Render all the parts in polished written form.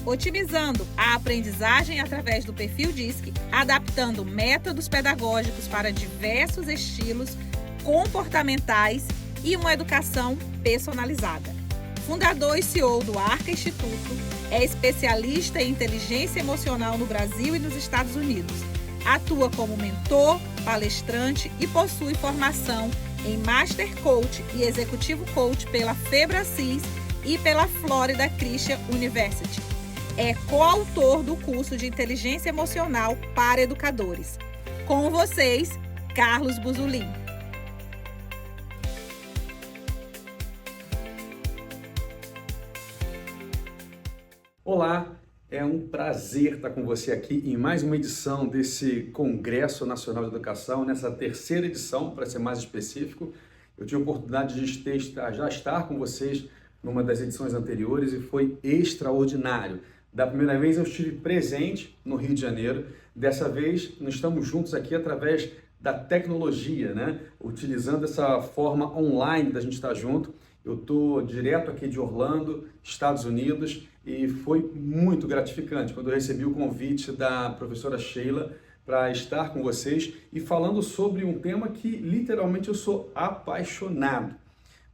otimizando a aprendizagem através do perfil DISC, adaptando métodos pedagógicos para diversos estilos comportamentais e uma educação personalizada. Fundador e CEO do Arca Instituto, é especialista em inteligência emocional no Brasil e nos Estados Unidos. Atua como mentor, palestrante e possui formação em Master Coach e Executivo Coach pela Febracis e pela Florida Christian University. É coautor do curso de Inteligência Emocional para Educadores. Com vocês, Carlos Buzulin. Olá, é um prazer estar com você aqui em mais uma edição desse Congresso Nacional de Educação, nessa terceira edição, para ser mais específico. Eu tive a oportunidade de já estar com vocês numa das edições anteriores e foi extraordinário. Da primeira vez eu estive presente no Rio de Janeiro, dessa vez nós estamos juntos aqui através da tecnologia, né? Utilizando essa forma online da gente estar junto. Eu estou direto aqui de Orlando, Estados Unidos, e foi muito gratificante quando eu recebi o convite da professora Sheila para estar com vocês e falando sobre um tema que literalmente eu sou apaixonado.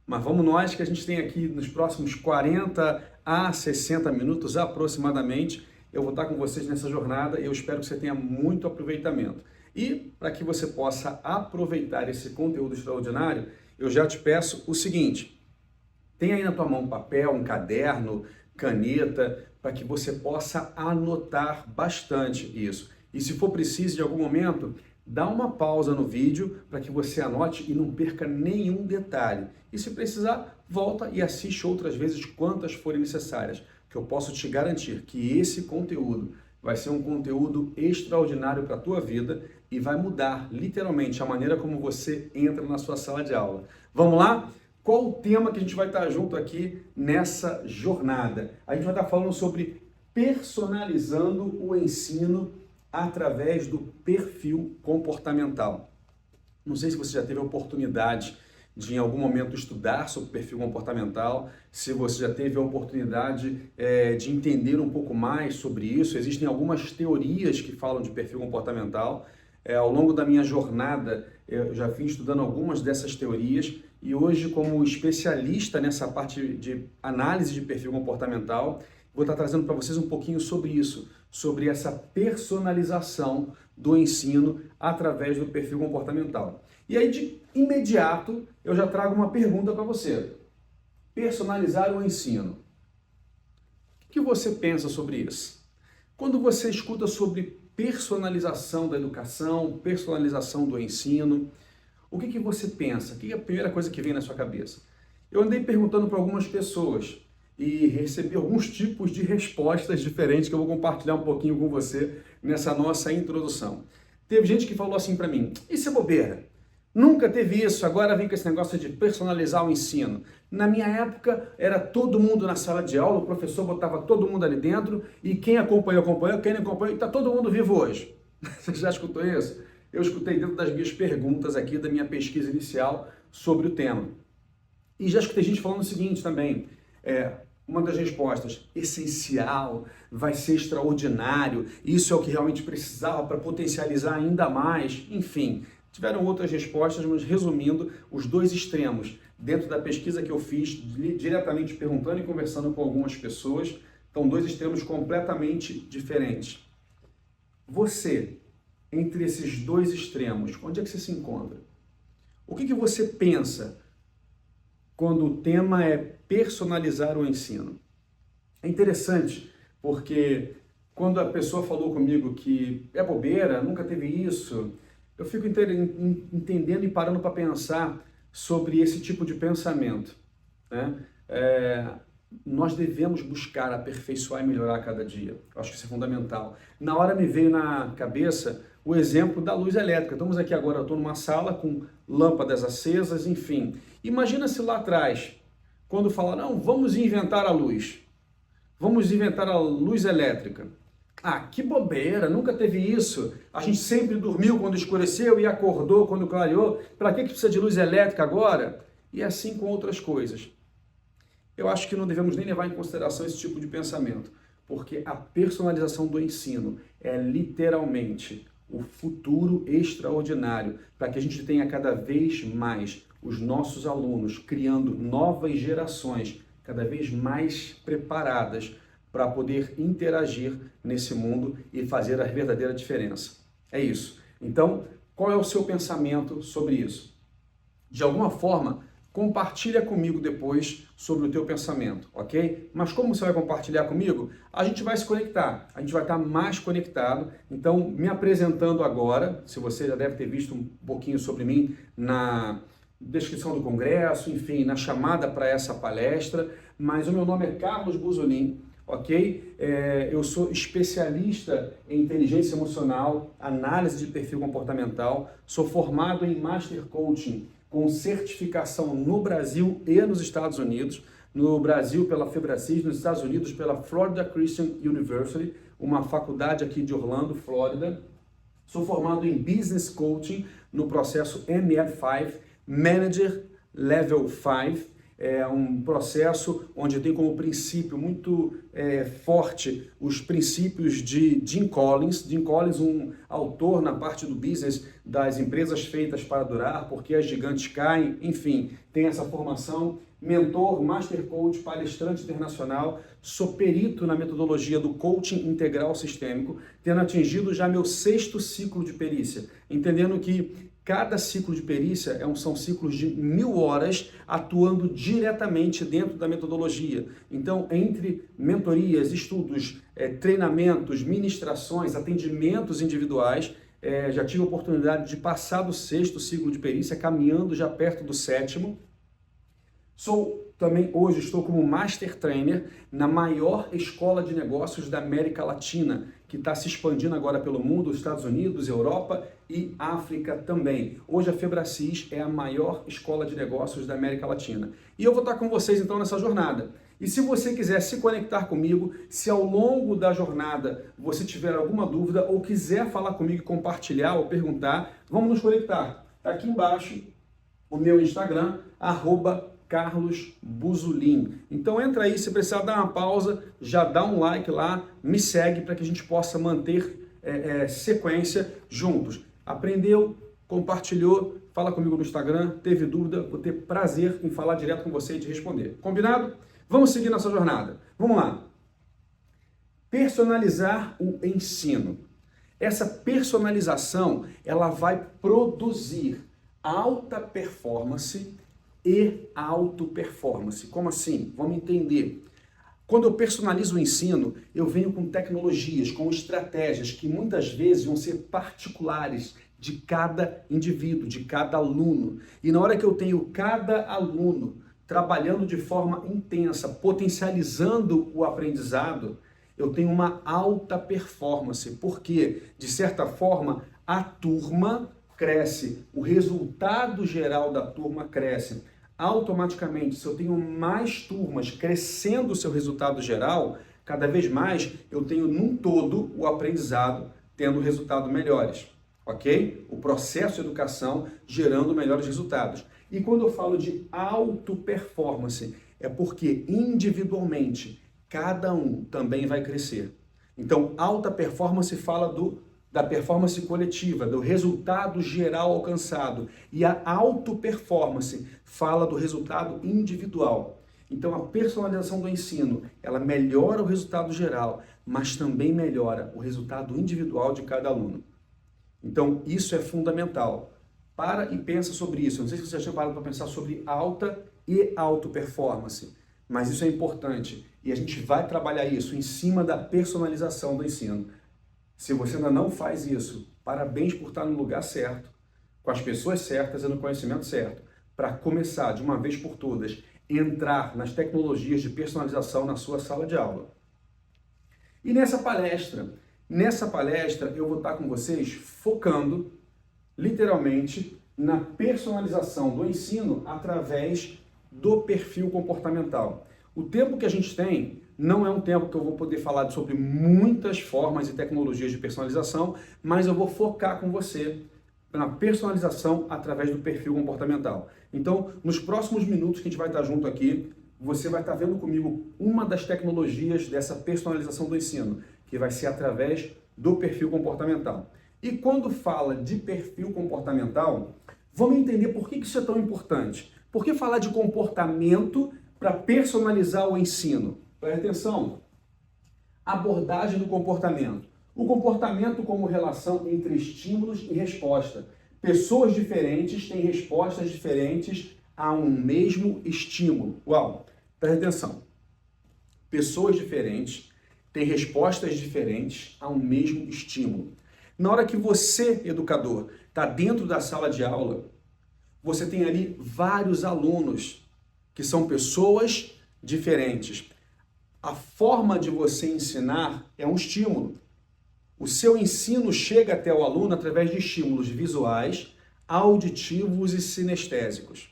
Mas vamos nós, que a gente tem aqui nos próximos 40 a 60 minutos aproximadamente, eu vou estar com vocês nessa jornada e eu espero que você tenha muito aproveitamento. E para que você possa aproveitar esse conteúdo extraordinário, eu já te peço o seguinte: tem aí na tua mão um papel, um caderno, caneta, para que você possa anotar bastante isso. E se for preciso, de algum momento, dá uma pausa no vídeo para que você anote e não perca nenhum detalhe. E se precisar, volta e assiste outras vezes quantas forem necessárias, que eu posso te garantir que esse conteúdo vai ser um conteúdo extraordinário para a tua vida e vai mudar literalmente a maneira como você entra na sua sala de aula. Vamos lá? Qual o tema que a gente vai estar junto aqui nessa jornada? A gente vai estar falando sobre personalizando o ensino através do perfil comportamental. Não sei se você já teve a oportunidade de em algum momento estudar sobre perfil comportamental, se você já teve a oportunidade de entender um pouco mais sobre isso. Existem algumas teorias que falam de perfil comportamental. Ao longo da minha jornada, eu já vim estudando algumas dessas teorias e hoje, como especialista nessa parte de análise de perfil comportamental, vou estar trazendo para vocês um pouquinho sobre isso, sobre essa personalização do ensino através do perfil comportamental. E aí, de imediato, eu já trago uma pergunta para você. Personalizar o ensino. O que você pensa sobre isso? Quando você escuta sobre personalização da educação, personalização do ensino, o que você pensa? O que é a primeira coisa que vem na sua cabeça? Eu andei perguntando para algumas pessoas e recebi alguns tipos de respostas diferentes que eu vou compartilhar um pouquinho com você nessa nossa introdução. Teve gente que falou assim para mim: isso é bobeira, nunca teve isso, agora vem com esse negócio de personalizar o ensino. Na minha época era todo mundo na sala de aula, o professor botava todo mundo ali dentro e quem acompanhou, acompanhou, quem não acompanhou, e está todo mundo vivo hoje. Você já escutou isso? Eu escutei dentro das minhas perguntas aqui, da minha pesquisa inicial sobre o tema. E já escutei gente falando o seguinte também: uma das respostas, essencial, vai ser extraordinário, isso é o que realmente precisava para potencializar ainda mais. Enfim, tiveram outras respostas, mas resumindo, os dois extremos, dentro da pesquisa que eu fiz, diretamente perguntando e conversando com algumas pessoas, estão dois extremos completamente diferentes. Você, entre esses dois extremos, onde é que você se encontra? O que você pensa quando o tema é personalizar o ensino? É interessante, porque quando a pessoa falou comigo que é bobeira, nunca teve isso, eu fico entendendo e parando para pensar sobre esse tipo de pensamento, né? Nós devemos buscar aperfeiçoar e melhorar a cada dia. Eu acho que isso é fundamental. Na hora me veio na cabeça o exemplo da luz elétrica. Estamos aqui agora, eu estou numa sala com lâmpadas acesas, enfim. Imagina se lá atrás, quando falaram, não, vamos inventar a luz. Vamos inventar a luz elétrica. Ah, que bobeira, nunca teve isso. A gente sempre dormiu quando escureceu e acordou quando clareou. Para que precisa de luz elétrica agora? E assim com outras coisas. Eu acho que não devemos nem levar em consideração esse tipo de pensamento, porque a personalização do ensino é literalmente o futuro extraordinário para que a gente tenha cada vez mais os nossos alunos criando novas gerações cada vez mais preparadas para poder interagir nesse mundo e fazer a verdadeira diferença. É isso. Então, qual é o seu pensamento sobre isso? De alguma forma, compartilha comigo depois sobre o teu pensamento, ok? Mas como você vai compartilhar comigo? A gente vai se conectar, a gente vai estar mais conectado. Então, me apresentando agora, se você já deve ter visto um pouquinho sobre mim na descrição do congresso, enfim, na chamada para essa palestra, mas o meu nome é Carlos Buzolin, ok? Eu sou especialista em inteligência emocional, análise de perfil comportamental, sou formado em Master Coaching com certificação no Brasil e nos Estados Unidos, no Brasil pela Febracis, nos Estados Unidos pela Florida Christian University, uma faculdade aqui de Orlando, Flórida. Sou formado em Business Coaching no processo ML5, Manager Level 5, é um processo onde tem como princípio muito forte os princípios de Jim Collins. Jim Collins, um autor na parte do business das empresas feitas para durar, porque as gigantes caem, enfim, tem essa formação. Mentor, Master Coach, palestrante internacional, sou perito na metodologia do coaching integral sistêmico, tendo atingido já meu 6º ciclo de perícia, entendendo que cada ciclo de perícia são ciclos de 1000 horas atuando diretamente dentro da metodologia. Então, entre mentorias, estudos, treinamentos, ministrações, atendimentos individuais, já tive a oportunidade de passar do 6º ciclo de perícia, caminhando já perto do 7º. Hoje estou como Master Trainer na maior escola de negócios da América Latina, que está se expandindo agora pelo mundo, Estados Unidos, Europa e África também. Hoje a Febracis é a maior escola de negócios da América Latina. E eu vou estar com vocês então nessa jornada. E se você quiser se conectar comigo, se ao longo da jornada você tiver alguma dúvida ou quiser falar comigo, compartilhar ou perguntar, vamos nos conectar. Está aqui embaixo o meu Instagram, @Carlos Buzolin. Então entra aí, se precisar dar uma pausa, já dá um like lá, me segue para que a gente possa manter sequência juntos. Aprendeu, compartilhou, fala comigo no Instagram, teve dúvida, vou ter prazer em falar direto com você e te responder. Combinado? Vamos seguir nossa jornada. Vamos lá. Personalizar o ensino. Essa personalização, ela vai produzir alta performance e auto-performance. Como assim? Vamos entender. Quando eu personalizo o ensino, eu venho com tecnologias, com estratégias que muitas vezes vão ser particulares de cada indivíduo, de cada aluno. E na hora que eu tenho cada aluno trabalhando de forma intensa, potencializando o aprendizado, eu tenho uma alta performance, porque, de certa forma, a turma cresce, o resultado geral da turma cresce. Automaticamente, se eu tenho mais turmas crescendo o seu resultado geral, cada vez mais eu tenho num todo o aprendizado tendo resultados melhores, ok? O processo de educação gerando melhores resultados. E quando eu falo de auto-performance, é porque individualmente cada um também vai crescer. Então, alta performance fala da performance coletiva, do resultado geral alcançado. E a auto-performance fala do resultado individual. Então, a personalização do ensino, ela melhora o resultado geral, mas também melhora o resultado individual de cada aluno. Então, isso é fundamental. Para e pensa sobre isso. Não sei se você já tinha parado para pensar sobre alta e auto-performance, mas isso é importante. E a gente vai trabalhar isso em cima da personalização do ensino. Se você ainda não faz isso, parabéns por estar no lugar certo, com as pessoas certas e no conhecimento certo, para começar de uma vez por todas, entrar nas tecnologias de personalização na sua sala de aula. E nessa palestra eu vou estar com vocês focando literalmente na personalização do ensino através do perfil comportamental. O tempo que a gente tem não é um tempo que eu vou poder falar sobre muitas formas e tecnologias de personalização, mas eu vou focar com você na personalização através do perfil comportamental. Então, nos próximos minutos que a gente vai estar junto aqui, você vai estar vendo comigo uma das tecnologias dessa personalização do ensino, que vai ser através do perfil comportamental. E quando fala de perfil comportamental, vamos entender por que isso é tão importante. Por que falar de comportamento para personalizar o ensino? Preste atenção. Abordagem do comportamento. O comportamento como relação entre estímulos e resposta. Pessoas diferentes têm respostas diferentes a um mesmo estímulo. Uau! Preste atenção. Pessoas diferentes têm respostas diferentes a um mesmo estímulo. Na hora que você, educador, está dentro da sala de aula, você tem ali vários alunos que são pessoas diferentes. A forma de você ensinar é um estímulo. O seu ensino chega até o aluno através de estímulos visuais, auditivos e sinestésicos.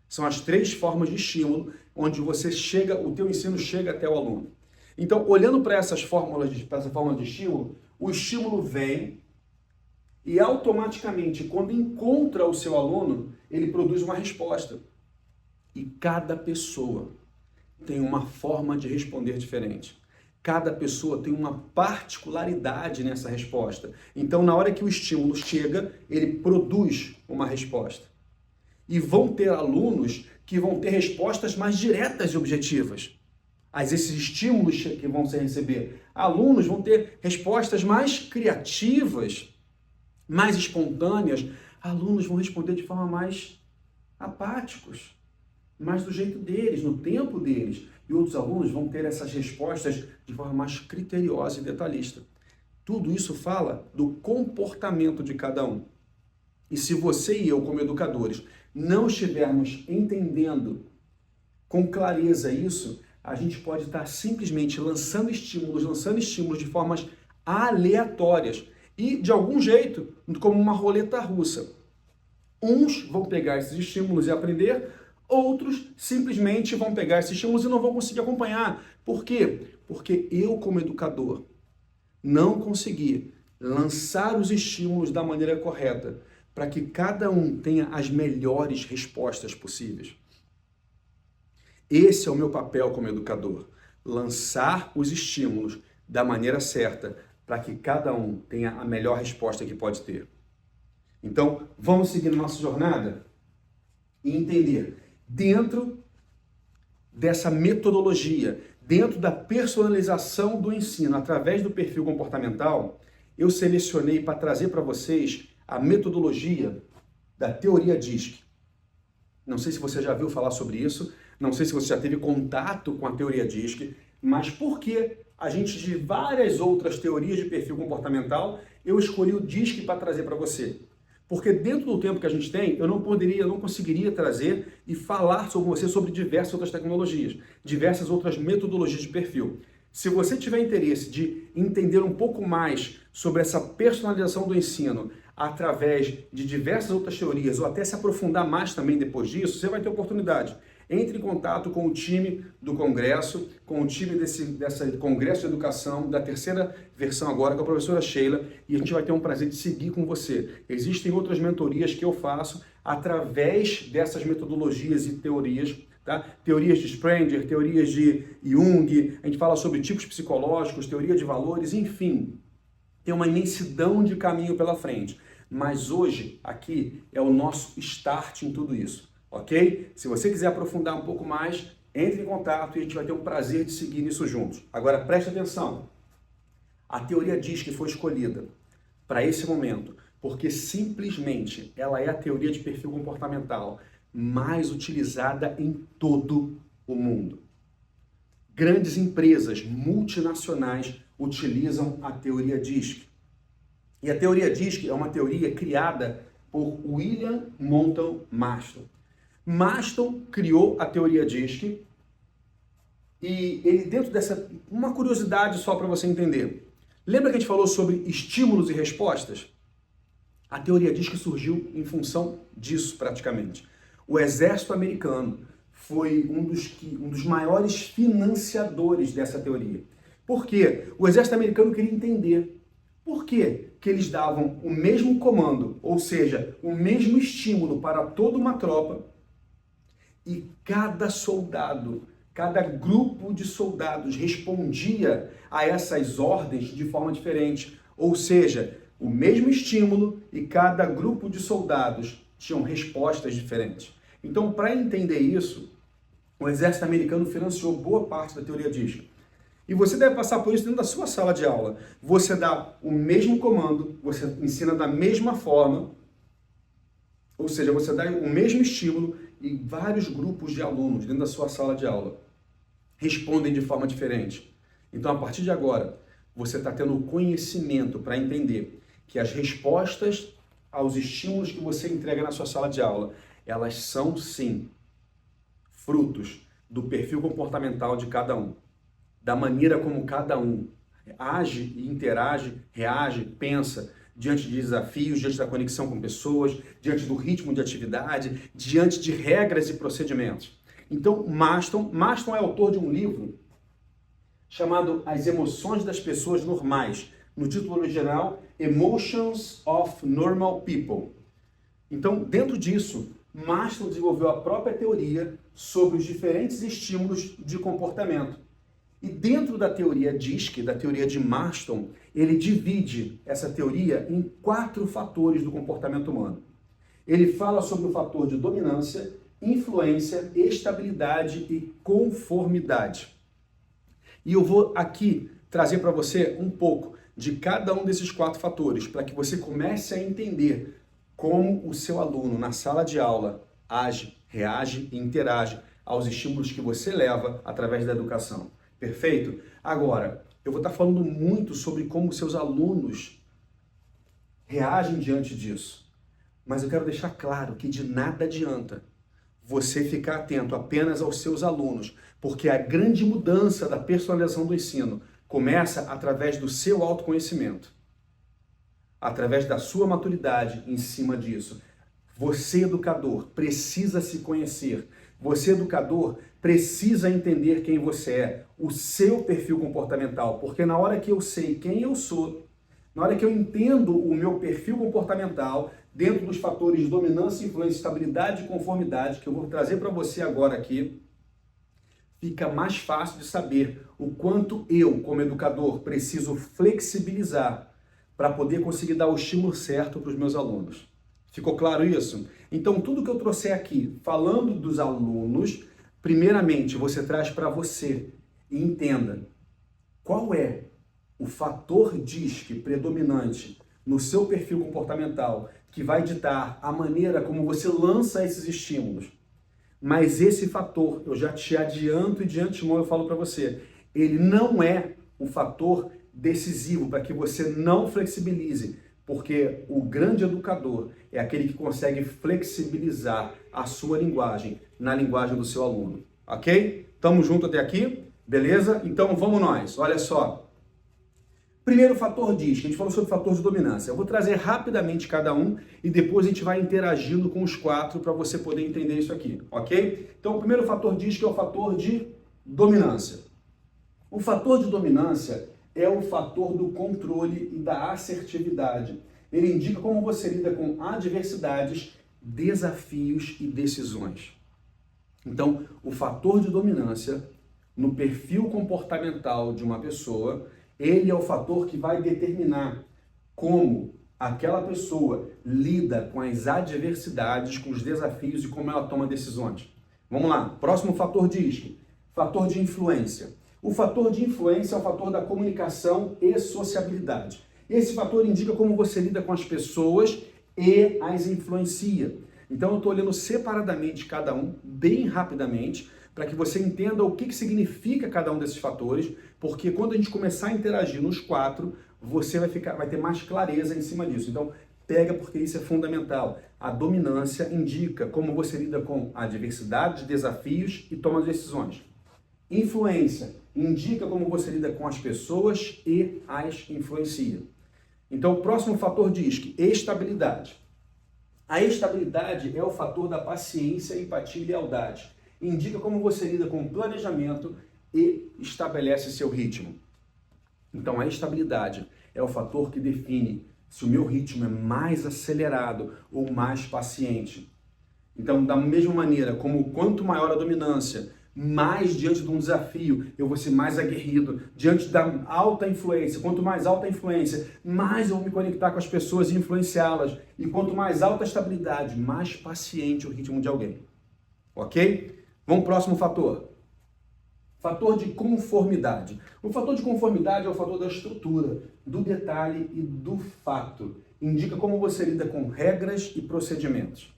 São as 3 formas de estímulo onde o teu ensino chega até o aluno. Então, olhando para essa forma de estímulo, o estímulo vem e automaticamente, quando encontra o seu aluno, ele produz uma resposta. E cada pessoa tem uma forma de responder diferente. Cada pessoa tem uma particularidade nessa resposta. Então, na hora que o estímulo chega, ele produz uma resposta. E vão ter alunos que vão ter respostas mais diretas e objetivas a esses estímulos que vão se receber. Alunos vão ter respostas mais criativas, mais espontâneas. Alunos vão responder de forma mais apáticos, mais do jeito deles, no tempo deles. E outros alunos vão ter essas respostas de forma mais criteriosa e detalhista. Tudo isso fala do comportamento de cada um. E se você e eu, como educadores, não estivermos entendendo com clareza isso, a gente pode estar simplesmente lançando estímulos de formas aleatórias e, de algum jeito, como uma roleta russa. Uns vão pegar esses estímulos e aprender, outros simplesmente vão pegar esses estímulos e não vão conseguir acompanhar. Por quê? Porque eu, como educador, não consegui lançar os estímulos da maneira correta para que cada um tenha as melhores respostas possíveis. Esse é o meu papel como educador, lançar os estímulos da maneira certa para que cada um tenha a melhor resposta que pode ter. Então, vamos seguir nossa jornada e entender, dentro dessa metodologia, dentro da personalização do ensino através do perfil comportamental, eu selecionei para trazer para vocês a metodologia da teoria DISC. Não sei se você já viu falar sobre isso, não sei se você já teve contato com a teoria DISC, mas por que a gente, de várias outras teorias de perfil comportamental, eu escolhi o DISC para trazer para você? Porque dentro do tempo que a gente tem, eu não conseguiria trazer e falar sobre você sobre diversas outras tecnologias, diversas outras metodologias de perfil. Se você tiver interesse de entender um pouco mais sobre essa personalização do ensino através de diversas outras teorias, ou até se aprofundar mais também depois disso, você vai ter oportunidade. Entre em contato com o time do Congresso, com o time dessa Congresso de Educação, da terceira versão agora, com a professora Sheila, e a gente vai ter um prazer de seguir com você. Existem outras mentorias que eu faço através dessas metodologias e teorias, tá? Teorias de Sprenger, teorias de Jung, a gente fala sobre tipos psicológicos, teoria de valores, enfim. Tem uma imensidão de caminho pela frente. Mas hoje, aqui, é o nosso start em tudo isso. Ok? Se você quiser aprofundar um pouco mais, entre em contato e a gente vai ter um prazer de seguir nisso juntos. Agora, preste atenção. A teoria DISC foi escolhida para esse momento porque simplesmente ela é a teoria de perfil comportamental mais utilizada em todo o mundo. Grandes empresas multinacionais utilizam a teoria DISC. E a teoria DISC é uma teoria criada por William Moulton Marston. Marston criou a teoria DISC e ele, dentro dessa, uma curiosidade só para você entender. Lembra que a gente falou sobre estímulos e respostas? A teoria DISC surgiu em função disso praticamente. O exército americano foi um dos maiores financiadores dessa teoria. Por quê? O exército americano queria entender por que eles davam o mesmo comando, ou seja, o mesmo estímulo para toda uma tropa, e cada soldado Cada grupo de soldados respondia a essas ordens de forma diferente, ou seja, o mesmo estímulo e cada grupo de soldados tinham respostas diferentes. Então, para entender isso, o exército americano financiou boa parte da teoria DISC. E você deve passar por isso dentro da sua sala de aula. Você dá o mesmo comando, você ensina da mesma forma, ou seja, você dá o mesmo estímulo e vários grupos de alunos dentro da sua sala de aula respondem de forma diferente. Então, a partir de agora, você está tendo conhecimento para entender que as respostas aos estímulos que você entrega na sua sala de aula, elas são, sim, frutos do perfil comportamental de cada um, da maneira como cada um age e interage, reage, pensa diante de desafios, diante da conexão com pessoas, diante do ritmo de atividade, diante de regras e procedimentos. Então, Maston é autor de um livro chamado As Emoções das Pessoas Normais, no título original, Emotions of Normal People. Então, dentro disso, Maston desenvolveu a própria teoria sobre os diferentes estímulos de comportamento. E dentro da teoria DISC, da teoria de Maston, ele divide essa teoria em 4 fatores do comportamento humano. Ele fala sobre o fator de dominância, influência, estabilidade e conformidade. E eu vou aqui trazer para você um pouco de cada um desses 4 fatores, para que você comece a entender como o seu aluno na sala de aula age, reage e interage aos estímulos que você leva através da educação. Perfeito? Agora, eu vou estar falando muito sobre como seus alunos reagem diante disso. Mas eu quero deixar claro que de nada adianta você ficar atento apenas aos seus alunos, porque a grande mudança da personalização do ensino começa através do seu autoconhecimento, através da sua maturidade em cima disso. Você, educador, precisa se conhecer. Você, educador, precisa entender quem você é, o seu perfil comportamental, porque na hora que eu sei quem eu sou, na hora que eu entendo o meu perfil comportamental, dentro dos fatores de dominância, influência, estabilidade e conformidade, que eu vou trazer para você agora aqui, fica mais fácil de saber o quanto eu, como educador, preciso flexibilizar para poder conseguir dar o estímulo certo para os meus alunos. Ficou claro isso? Então, tudo que eu trouxe aqui, falando dos alunos, primeiramente, você traz para você e entenda qual é o fator DISC predominante no seu perfil comportamental que vai ditar a maneira como você lança esses estímulos. Mas esse fator, eu já te adianto e de antemão eu falo para você, ele não é o fator decisivo para que você não flexibilize, porque o grande educador é aquele que consegue flexibilizar a sua linguagem na linguagem do seu aluno. Ok? Tamo junto até aqui? Beleza? Então vamos nós. Olha só. Primeiro fator DISC, a gente falou sobre o fator de dominância. Eu vou trazer rapidamente cada um e depois a gente vai interagindo com os 4 para você poder entender isso aqui, ok? Então o primeiro fator DISC é o fator de dominância. O fator de dominância é o fator do controle e da assertividade. Ele indica como você lida com adversidades, desafios e decisões. Então, o fator de dominância no perfil comportamental de uma pessoa, ele é o fator que vai determinar como aquela pessoa lida com as adversidades, com os desafios e como ela toma decisões. Vamos lá, próximo fator DISC, fator de influência. O fator de influência é o fator da comunicação e sociabilidade. Esse fator indica como você lida com as pessoas e as influencia. Então eu estou olhando separadamente cada um, bem rapidamente, para que você entenda o que significa cada um desses fatores, porque quando a gente começar a interagir nos 4, você vai ter mais clareza em cima disso. Então, pega porque isso é fundamental. A dominância indica como você lida com adversidades, desafios e toma decisões. Influência indica como você lida com as pessoas e as influencia. Então, o próximo fator diz que estabilidade. A estabilidade é o fator da paciência, empatia e lealdade. Indica como você lida com planejamento e estabelece seu ritmo. Então, a estabilidade é o fator que define se o meu ritmo é mais acelerado ou mais paciente. Então, da mesma maneira como quanto maior a dominância, mais diante de um desafio, eu vou ser mais aguerrido. Diante da alta influência, quanto mais alta a influência, mais eu vou me conectar com as pessoas e influenciá-las. E quanto mais alta a estabilidade, mais paciente o ritmo de alguém. Ok? Vamos pro próximo fator. Fator de conformidade. O fator de conformidade é o fator da estrutura, do detalhe e do fato. Indica como você lida com regras e procedimentos.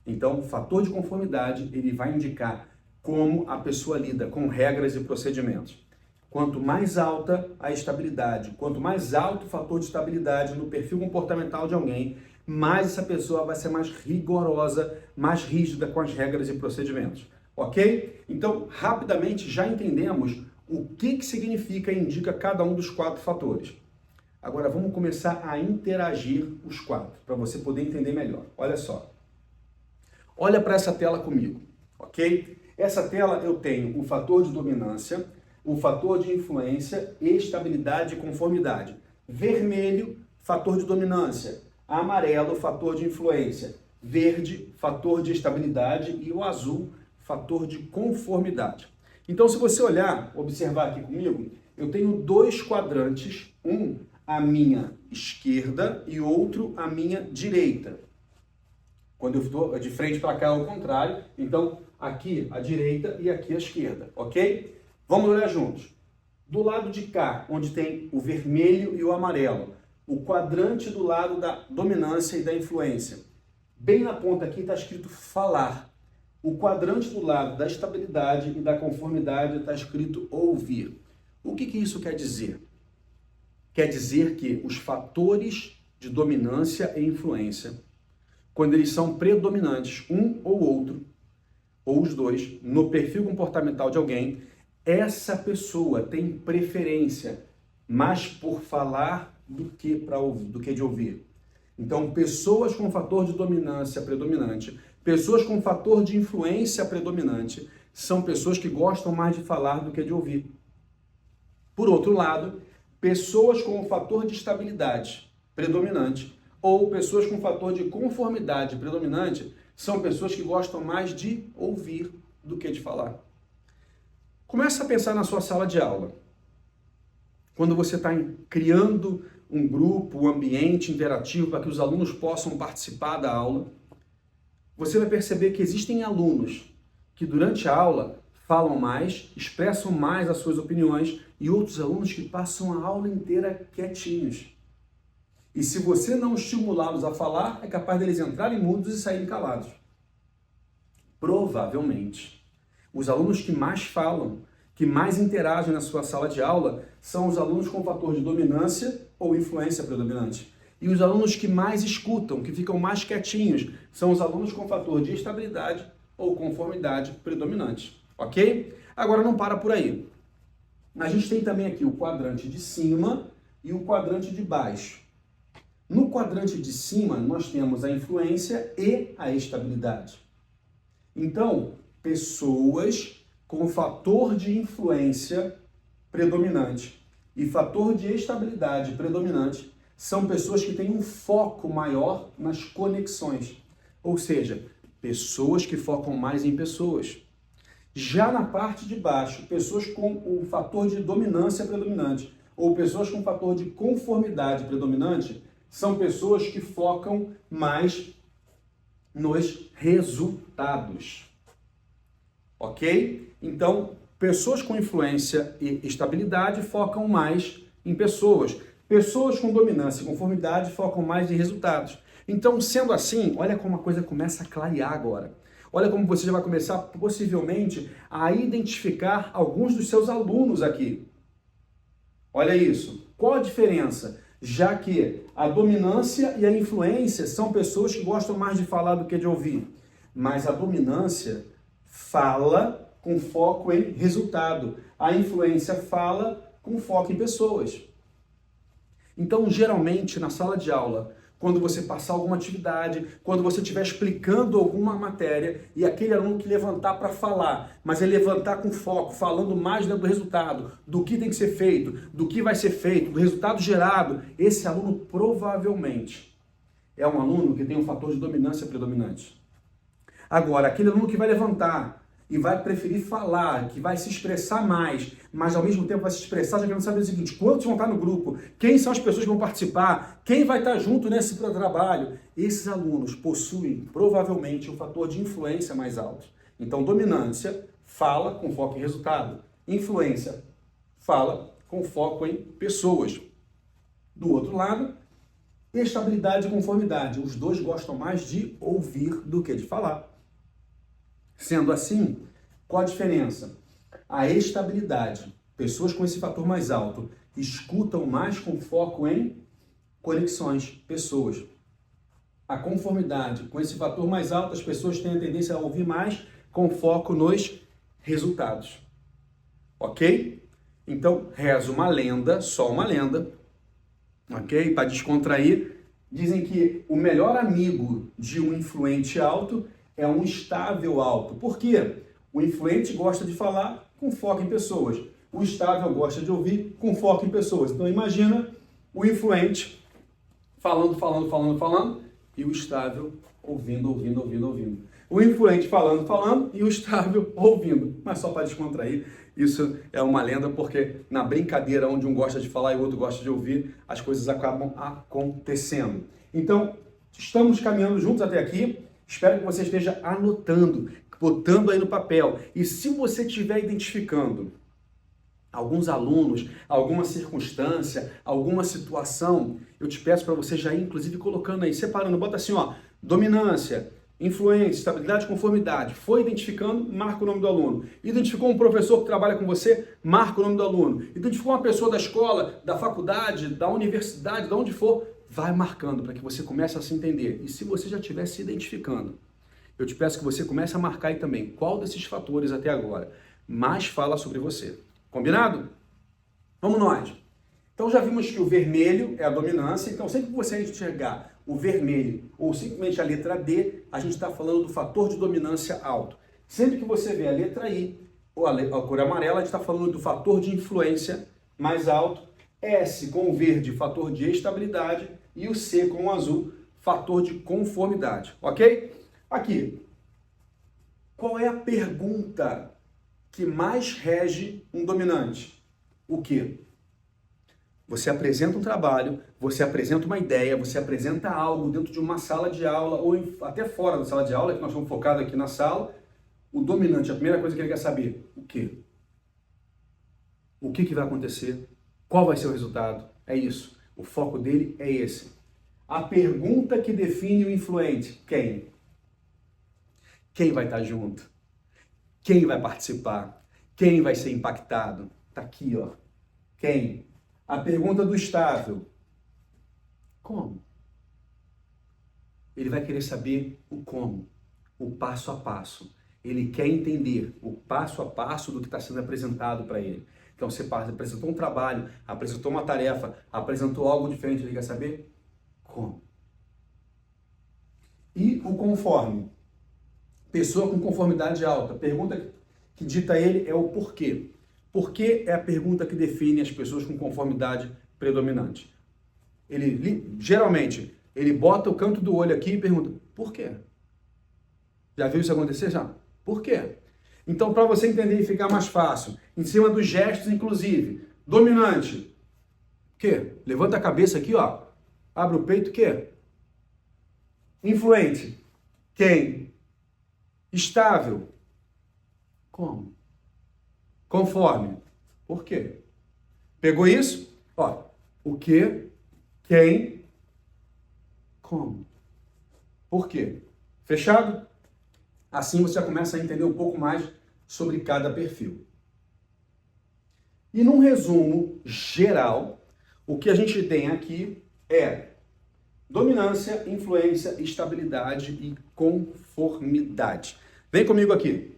Então, o fator de conformidade, ele vai indicar como a pessoa lida com regras e procedimentos. Quanto mais alta a estabilidade, quanto mais alto o fator de estabilidade no perfil comportamental de alguém, mais essa pessoa vai ser mais rigorosa, mais rígida com as regras e procedimentos. Ok? Então, rapidamente já entendemos o que significa e indica cada um dos 4 fatores. Agora vamos começar a interagir os 4, para você poder entender melhor. Olha só. Olha para essa tela comigo, ok? Essa tela eu tenho o fator de dominância, o fator de influência, estabilidade e conformidade. Vermelho, fator de dominância. Amarelo, fator de influência. Verde, fator de estabilidade. E o azul, fator de conformidade. Então, se você olhar, observar aqui comigo, eu tenho 2 quadrantes, um à minha esquerda e outro à minha direita. Quando eu estou de frente para cá é o contrário, então aqui a direita e aqui a esquerda, ok? Vamos olhar juntos. Do lado de cá, onde tem o vermelho e o amarelo, o quadrante do lado da dominância e da influência. Bem na ponta aqui está escrito falar. O quadrante do lado da estabilidade e da conformidade está escrito ouvir. O que isso quer dizer? Quer dizer que os fatores de dominância e influência, quando eles são predominantes, um ou outro, ou os dois, no perfil comportamental de alguém, essa pessoa tem preferência mais por falar do que de ouvir. Então, pessoas com fator de dominância predominante, pessoas com fator de influência predominante, são pessoas que gostam mais de falar do que de ouvir. Por outro lado, pessoas com fator de estabilidade predominante ou pessoas com fator de conformidade predominante são pessoas que gostam mais de ouvir do que de falar. Começa a pensar na sua sala de aula. Quando você está criando um grupo, um ambiente interativo para que os alunos possam participar da aula, você vai perceber que existem alunos que durante a aula falam mais, expressam mais as suas opiniões e outros alunos que passam a aula inteira quietinhos. E se você não estimulá-los a falar, é capaz deles entrarem mudos e saírem calados. Provavelmente, os alunos que mais falam, que mais interagem na sua sala de aula, são os alunos com fator de dominância ou influência predominante. E os alunos que mais escutam, que ficam mais quietinhos, são os alunos com fator de estabilidade ou conformidade predominante. Ok? Agora não para por aí. A gente tem também aqui o quadrante de cima e o quadrante de baixo. No quadrante de cima, nós temos a influência e a estabilidade. Então, pessoas com fator de influência predominante e fator de estabilidade predominante são pessoas que têm um foco maior nas conexões. Ou seja, pessoas que focam mais em pessoas. Já na parte de baixo, pessoas com o fator de dominância predominante ou pessoas com fator de conformidade predominante são pessoas que focam mais nos resultados. Ok? Então, pessoas com influência e estabilidade focam mais em pessoas. Pessoas com dominância e conformidade focam mais em resultados. Então, sendo assim, olha como a coisa começa a clarear agora. Olha como você já vai começar, possivelmente, a identificar alguns dos seus alunos aqui. Olha isso. Qual a diferença? Já que a dominância e a influência são pessoas que gostam mais de falar do que de ouvir. Mas a dominância fala com foco em resultado. A influência fala com foco em pessoas. Então, geralmente, na sala de aula, quando você passar alguma atividade, quando você estiver explicando alguma matéria e aquele aluno que levantar para falar, mas ele levantar com foco, falando mais do resultado, do que tem que ser feito, do que vai ser feito, do resultado gerado, esse aluno provavelmente é um aluno que tem um fator de dominância predominante. Agora, aquele aluno que vai levantar e vai preferir falar, que vai se expressar mais, mas ao mesmo tempo vai se expressar já querendo saber o seguinte: quantos vão estar no grupo? Quem são as pessoas que vão participar? Quem vai estar junto nesse trabalho? Esses alunos possuem provavelmente um fator de influência mais alto. Então, dominância fala com foco em resultado. Influência fala com foco em pessoas. Do outro lado, estabilidade e conformidade. Os dois gostam mais de ouvir do que de falar. Sendo assim, qual a diferença? A estabilidade, pessoas com esse fator mais alto, escutam mais com foco em conexões, pessoas. A conformidade, com esse fator mais alto, as pessoas têm a tendência a ouvir mais com foco nos resultados. Ok? Então, reza uma lenda, só uma lenda, ok? Para descontrair, dizem que o melhor amigo de um influente alto é um estável alto. Por quê? O influente gosta de falar com foco em pessoas. O estável gosta de ouvir com foco em pessoas. Então imagina o influente falando, e o estável ouvindo. O influente falando e o estável ouvindo. Mas só para descontrair, isso é uma lenda, porque na brincadeira onde um gosta de falar e o outro gosta de ouvir, as coisas acabam acontecendo. Então, estamos caminhando juntos até aqui. Espero que você esteja anotando, botando aí no papel. E se você estiver identificando alguns alunos, alguma circunstância, alguma situação, eu te peço para você já ir, inclusive, colocando aí, separando. Bota assim, ó, dominância, influência, estabilidade e conformidade. Foi identificando, marca o nome do aluno. Identificou um professor que trabalha com você, marca o nome do aluno. Identificou uma pessoa da escola, da faculdade, da universidade, de onde for, vai marcando para que você comece a se entender. E se você já estiver se identificando, eu te peço que você comece a marcar aí também qual desses fatores até agora mais fala sobre você. Combinado? Vamos nós. Então já vimos que o vermelho é a dominância, então sempre que você enxergar o vermelho ou simplesmente a letra D, a gente está falando do fator de dominância alto. Sempre que você vê a letra I ou a cor amarela, a gente está falando do fator de influência mais alto. S com o verde, fator de estabilidade, e o C com o azul, fator de conformidade, ok? Aqui, qual é a pergunta que mais rege um dominante? O quê? Você apresenta um trabalho, você apresenta uma ideia, você apresenta algo dentro de uma sala de aula, ou até fora da sala de aula, que nós estamos focados aqui na sala. O dominante, a primeira coisa que ele quer saber, o quê? O que vai acontecer? Qual vai ser o resultado? É isso. O foco dele é esse. A pergunta que define o influente: quem? Quem vai estar junto? Quem vai participar? Quem vai ser impactado? Tá aqui, ó. Quem? A pergunta do estável: como? Ele vai querer saber o como, o passo a passo. Ele quer entender o passo a passo do que está sendo apresentado para ele. Então você apresentou um trabalho, apresentou uma tarefa, apresentou algo diferente, ele quer saber como. E o conforme. Pessoa com conformidade alta. Pergunta que dita a ele é o porquê. Porquê é a pergunta que define as pessoas com conformidade predominante. Geralmente, ele bota o canto do olho aqui e pergunta, por quê? Já viu isso acontecer? Já? Por quê? Então, para você entender e ficar mais fácil, em cima dos gestos, inclusive, dominante, o quê? Levanta a cabeça aqui, ó, abre o peito, o quê? Influente, quem? Estável, como? Conforme, por quê? Pegou isso? Ó, o quê? Quem? Como? Por quê? Fechado? Assim você já começa a entender um pouco mais sobre cada perfil. E num resumo geral, o que a gente tem aqui é dominância, influência, estabilidade e conformidade. Vem comigo aqui.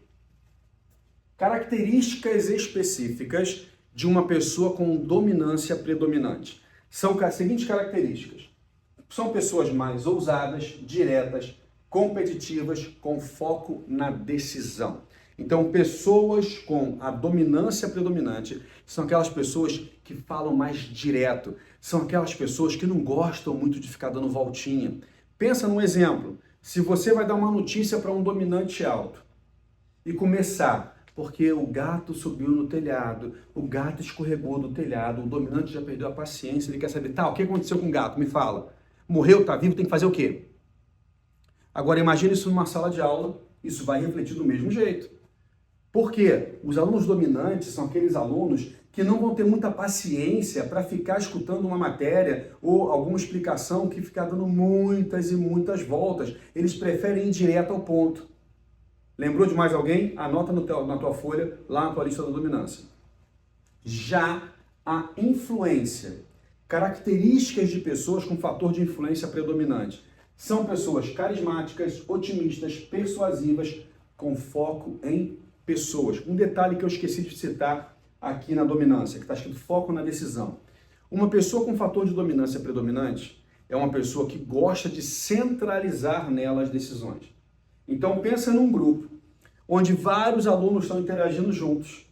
Características específicas de uma pessoa com dominância predominante. São as seguintes características. São pessoas mais ousadas, diretas, competitivas, com foco na decisão. Então, pessoas com a dominância predominante são aquelas pessoas que falam mais direto, são aquelas pessoas que não gostam muito de ficar dando voltinha. Pensa num exemplo, se você vai dar uma notícia para um dominante alto e começar, porque o gato subiu no telhado, o gato escorregou do telhado, o dominante já perdeu a paciência, ele quer saber, tá, o que aconteceu com o gato? Me fala. Morreu, tá vivo, tem que fazer o quê? Agora imagine isso numa sala de aula, isso vai refletir do mesmo jeito. Por quê? Os alunos dominantes são aqueles alunos que não vão ter muita paciência para ficar escutando uma matéria ou alguma explicação que fica dando muitas e muitas voltas. Eles preferem ir direto ao ponto. Lembrou de mais alguém? Anota na tua folha, lá na tua lista da dominância. Já a influência, características de pessoas com fator de influência predominante. São pessoas carismáticas, otimistas, persuasivas, com foco em pessoas. Um detalhe que eu esqueci de citar aqui na dominância, que está escrito foco na decisão. Uma pessoa com fator de dominância predominante é uma pessoa que gosta de centralizar nela as decisões. Então pensa num grupo onde vários alunos estão interagindo juntos.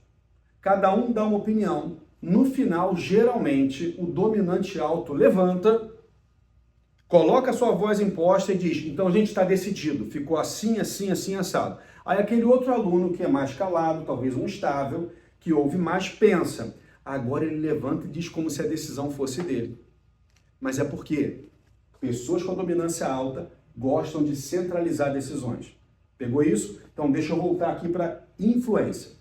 Cada um dá uma opinião. No final, geralmente, o dominante alto levanta, coloca a sua voz imposta e diz, então a gente está decidido, ficou assim, assim, assim, assado. Aí aquele outro aluno que é mais calado, talvez um estável, que ouve mais, pensa. Agora ele levanta e diz como se a decisão fosse dele. Mas é porque pessoas com dominância alta gostam de centralizar decisões. Pegou isso? Então deixa eu voltar aqui para influência.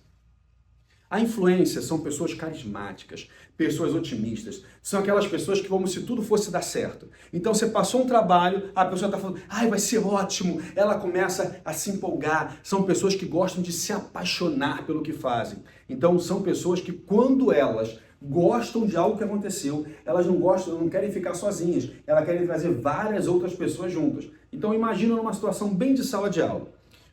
A influência são pessoas carismáticas, pessoas otimistas, são aquelas pessoas que como se tudo fosse dar certo. Então você passou um trabalho, a pessoa está falando, ai, vai ser ótimo, ela começa a se empolgar. São pessoas que gostam de se apaixonar pelo que fazem. Então são pessoas que quando elas gostam de algo que aconteceu, elas não querem ficar sozinhas, elas querem trazer várias outras pessoas juntas. Então imagina numa situação bem de sala de aula.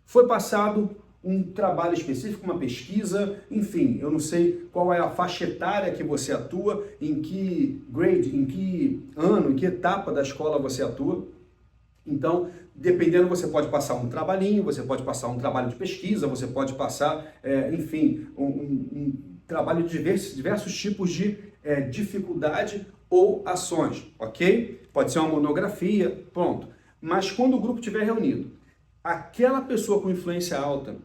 Foi passado um trabalho específico, uma pesquisa, enfim, eu não sei qual é a faixa etária que você atua, em que grade, em que ano, em que etapa da escola você atua. Então, dependendo, você pode passar um trabalhinho, você pode passar um trabalho de pesquisa, você pode passar, enfim, um trabalho de diversos tipos de dificuldade ou ações, ok? Pode ser uma monografia, pronto. Mas quando o grupo estiver reunido, aquela pessoa com influência alta,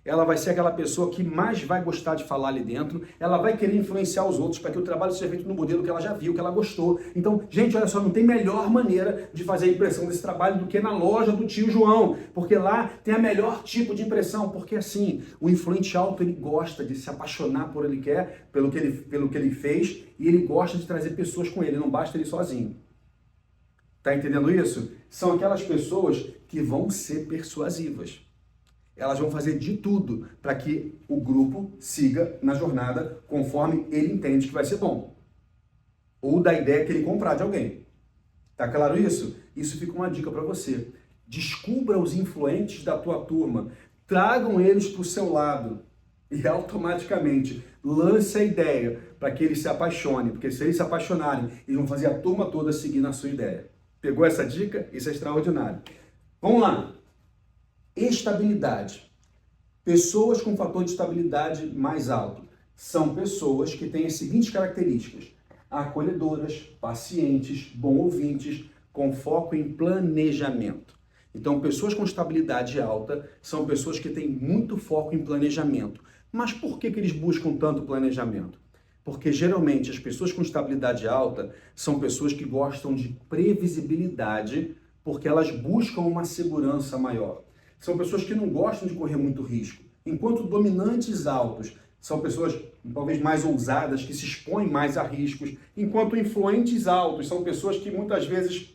ela vai ser aquela pessoa que mais vai gostar de falar ali dentro, ela vai querer influenciar os outros para que o trabalho seja feito no modelo que ela já viu, que ela gostou. Então, gente, olha só, não tem melhor maneira de fazer a impressão desse trabalho do que na loja do tio João, porque lá tem a melhor tipo de impressão, porque assim, o influente alto, ele gosta de se apaixonar por ele quer, pelo que ele fez, e ele gosta de trazer pessoas com ele, não basta ele sozinho. Tá entendendo isso? São aquelas pessoas que vão ser persuasivas. Elas vão fazer de tudo para que o grupo siga na jornada conforme ele entende que vai ser bom. Ou da ideia que ele comprar de alguém. Tá claro isso? Isso fica uma dica para você. Descubra os influentes da tua turma. Tragam eles para o seu lado. E automaticamente lance a ideia para que eles se apaixonem. Porque se eles se apaixonarem, eles vão fazer a turma toda seguir na sua ideia. Pegou essa dica? Isso é extraordinário. Vamos lá. Estabilidade. Pessoas com fator de estabilidade mais alto são pessoas que têm as seguintes características: acolhedoras, pacientes, bom ouvintes, com foco em planejamento. Então, pessoas com estabilidade alta são pessoas que têm muito foco em planejamento. Mas por que eles buscam tanto planejamento? Porque geralmente as pessoas com estabilidade alta são pessoas que gostam de previsibilidade, porque elas buscam uma segurança maior. São pessoas que não gostam de correr muito risco. Enquanto dominantes altos são pessoas talvez mais ousadas, que se expõem mais a riscos. Enquanto influentes altos são pessoas que muitas vezes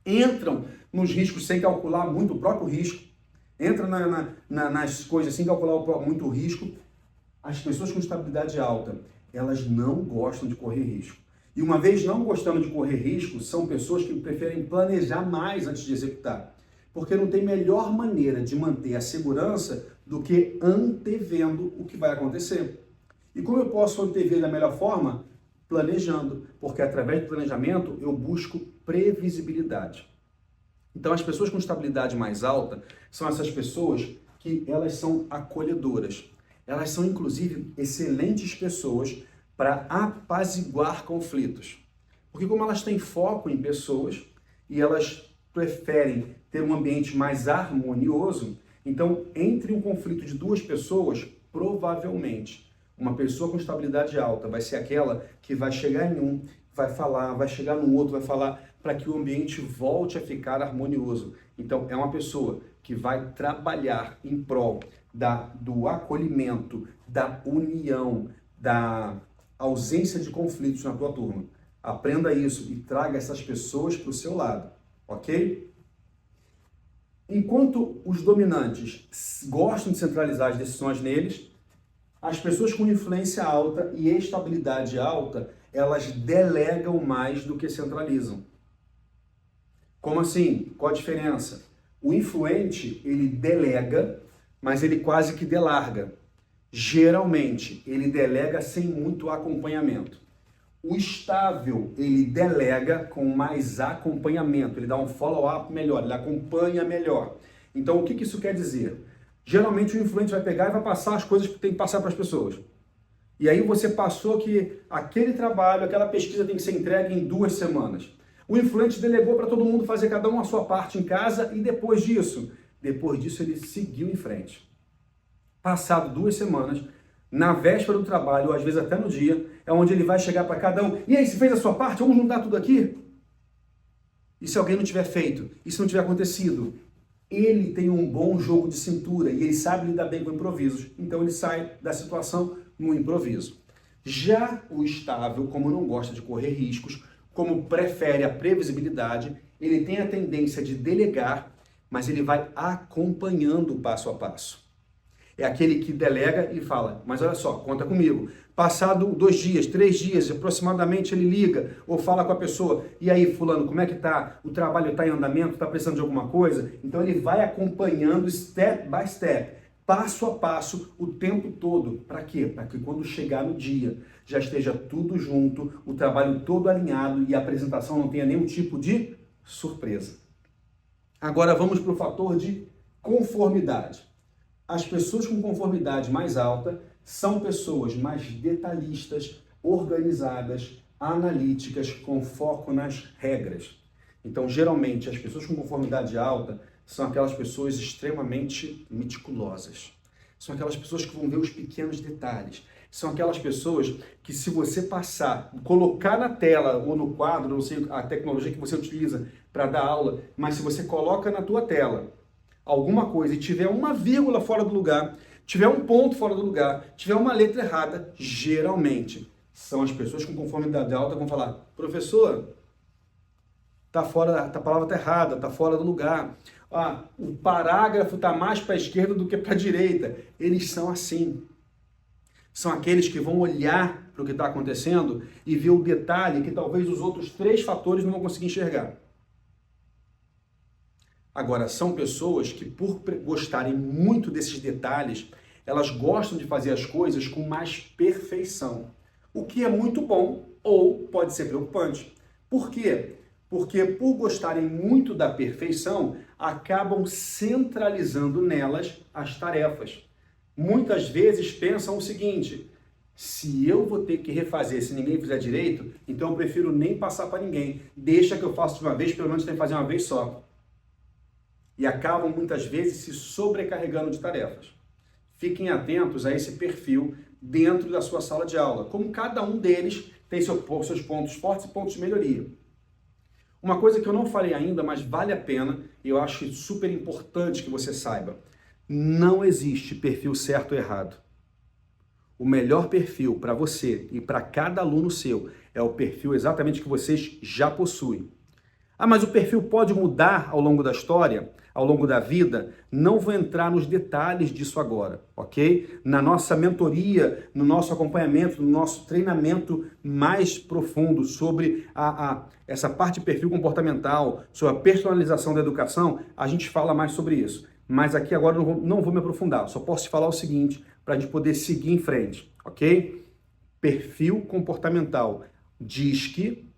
entram nos riscos sem calcular muito o próprio risco. Entram nas coisas sem calcular muito o risco. As pessoas com estabilidade alta, elas não gostam de correr risco. E uma vez não gostando de correr risco, são pessoas que preferem planejar mais antes de executar. Porque não tem melhor maneira de manter a segurança do que antevendo o que vai acontecer. E como eu posso antever da melhor forma? Planejando, porque através do planejamento eu busco previsibilidade. Então as pessoas com estabilidade mais alta são essas pessoas que elas são acolhedoras. Elas são inclusive excelentes pessoas para apaziguar conflitos. Porque como elas têm foco em pessoas e elas preferem ter um ambiente mais harmonioso, Então, entre um conflito de duas pessoas, provavelmente, uma pessoa com estabilidade alta vai ser aquela que vai chegar em um, vai falar, vai chegar no outro, vai falar, para que o ambiente volte a ficar harmonioso. Então, é uma pessoa que vai trabalhar em prol do acolhimento, da união, da ausência de conflitos na tua turma. Aprenda isso e traga essas pessoas para o seu lado, ok? Enquanto os dominantes gostam de centralizar as decisões neles, as pessoas com influência alta e estabilidade alta, elas delegam mais do que centralizam. Como assim? Qual a diferença? O influente, ele delega, mas ele quase que delarga. Geralmente, ele delega sem muito acompanhamento. O estável, ele delega com mais acompanhamento, ele dá um follow-up melhor, ele acompanha melhor. Então, o que isso quer dizer? Geralmente, o influente vai pegar e vai passar as coisas que tem que passar para as pessoas. E aí você passou que aquele trabalho, aquela pesquisa tem que ser entregue em 2 semanas. O influente delegou para todo mundo fazer cada um a sua parte em casa e depois disso ele seguiu em frente. Passado 2 semanas, na véspera do trabalho, ou às vezes até no dia, é onde ele vai chegar para cada um. E aí, você fez a sua parte? Vamos juntar tudo aqui? E se alguém não tiver feito? E se não tiver acontecido? Ele tem um bom jogo de cintura e ele sabe lidar bem com improvisos. Então ele sai da situação no improviso. Já o estável, como não gosta de correr riscos, como prefere a previsibilidade, ele tem a tendência de delegar, mas ele vai acompanhando o passo a passo. É aquele que delega e fala, mas olha só, conta comigo. Passado 2 dias, 3 dias, aproximadamente, ele liga ou fala com a pessoa. E aí, fulano, como é que tá? O trabalho está em andamento? Está precisando de alguma coisa? Então ele vai acompanhando step by step, passo a passo, o tempo todo. Para quê? Para que quando chegar no dia, já esteja tudo junto, o trabalho todo alinhado e a apresentação não tenha nenhum tipo de surpresa. Agora vamos para o fator de conformidade. As pessoas com conformidade mais alta são pessoas mais detalhistas, organizadas, analíticas, com foco nas regras. Então, geralmente, as pessoas com conformidade alta são aquelas pessoas extremamente meticulosas. São aquelas pessoas que vão ver os pequenos detalhes. São aquelas pessoas que, se você passar, colocar na tela ou no quadro, não sei a tecnologia que você utiliza para dar aula, mas se você coloca na tua tela alguma coisa e tiver uma vírgula fora do lugar, tiver um ponto fora do lugar, tiver uma letra errada, geralmente são as pessoas com conformidade alta que vão falar: professor, a palavra está errada, está fora do lugar. O parágrafo está mais para a esquerda do que para a direita. Eles são assim. São aqueles que vão olhar para o que está acontecendo e ver o detalhe que talvez os outros 3 fatores não vão conseguir enxergar. Agora, são pessoas que, por gostarem muito desses detalhes, elas gostam de fazer as coisas com mais perfeição. O que é muito bom ou pode ser preocupante. Por quê? Porque, por gostarem muito da perfeição, acabam centralizando nelas as tarefas. Muitas vezes pensam o seguinte: se eu vou ter que refazer se ninguém fizer direito, então eu prefiro nem passar para ninguém. Deixa que eu faço de uma vez, pelo menos tem que fazer uma vez só. E acabam muitas vezes se sobrecarregando de tarefas. Fiquem atentos a esse perfil dentro da sua sala de aula, como cada um deles tem seus pontos fortes e pontos de melhoria. Uma coisa que eu não falei ainda, mas vale a pena, e eu acho super importante que você saiba: não existe perfil certo ou errado. O melhor perfil para você e para cada aluno seu é o perfil exatamente que vocês já possuem. Mas o perfil pode mudar ao longo da história, ao longo da vida? Não vou entrar nos detalhes disso agora, ok? Na nossa mentoria, no nosso acompanhamento, no nosso treinamento mais profundo sobre essa parte de perfil comportamental, sobre a personalização da educação, a gente fala mais sobre isso. Mas aqui agora não vou me aprofundar, só posso te falar o seguinte, para a gente poder seguir em frente, ok? Perfil comportamental diz que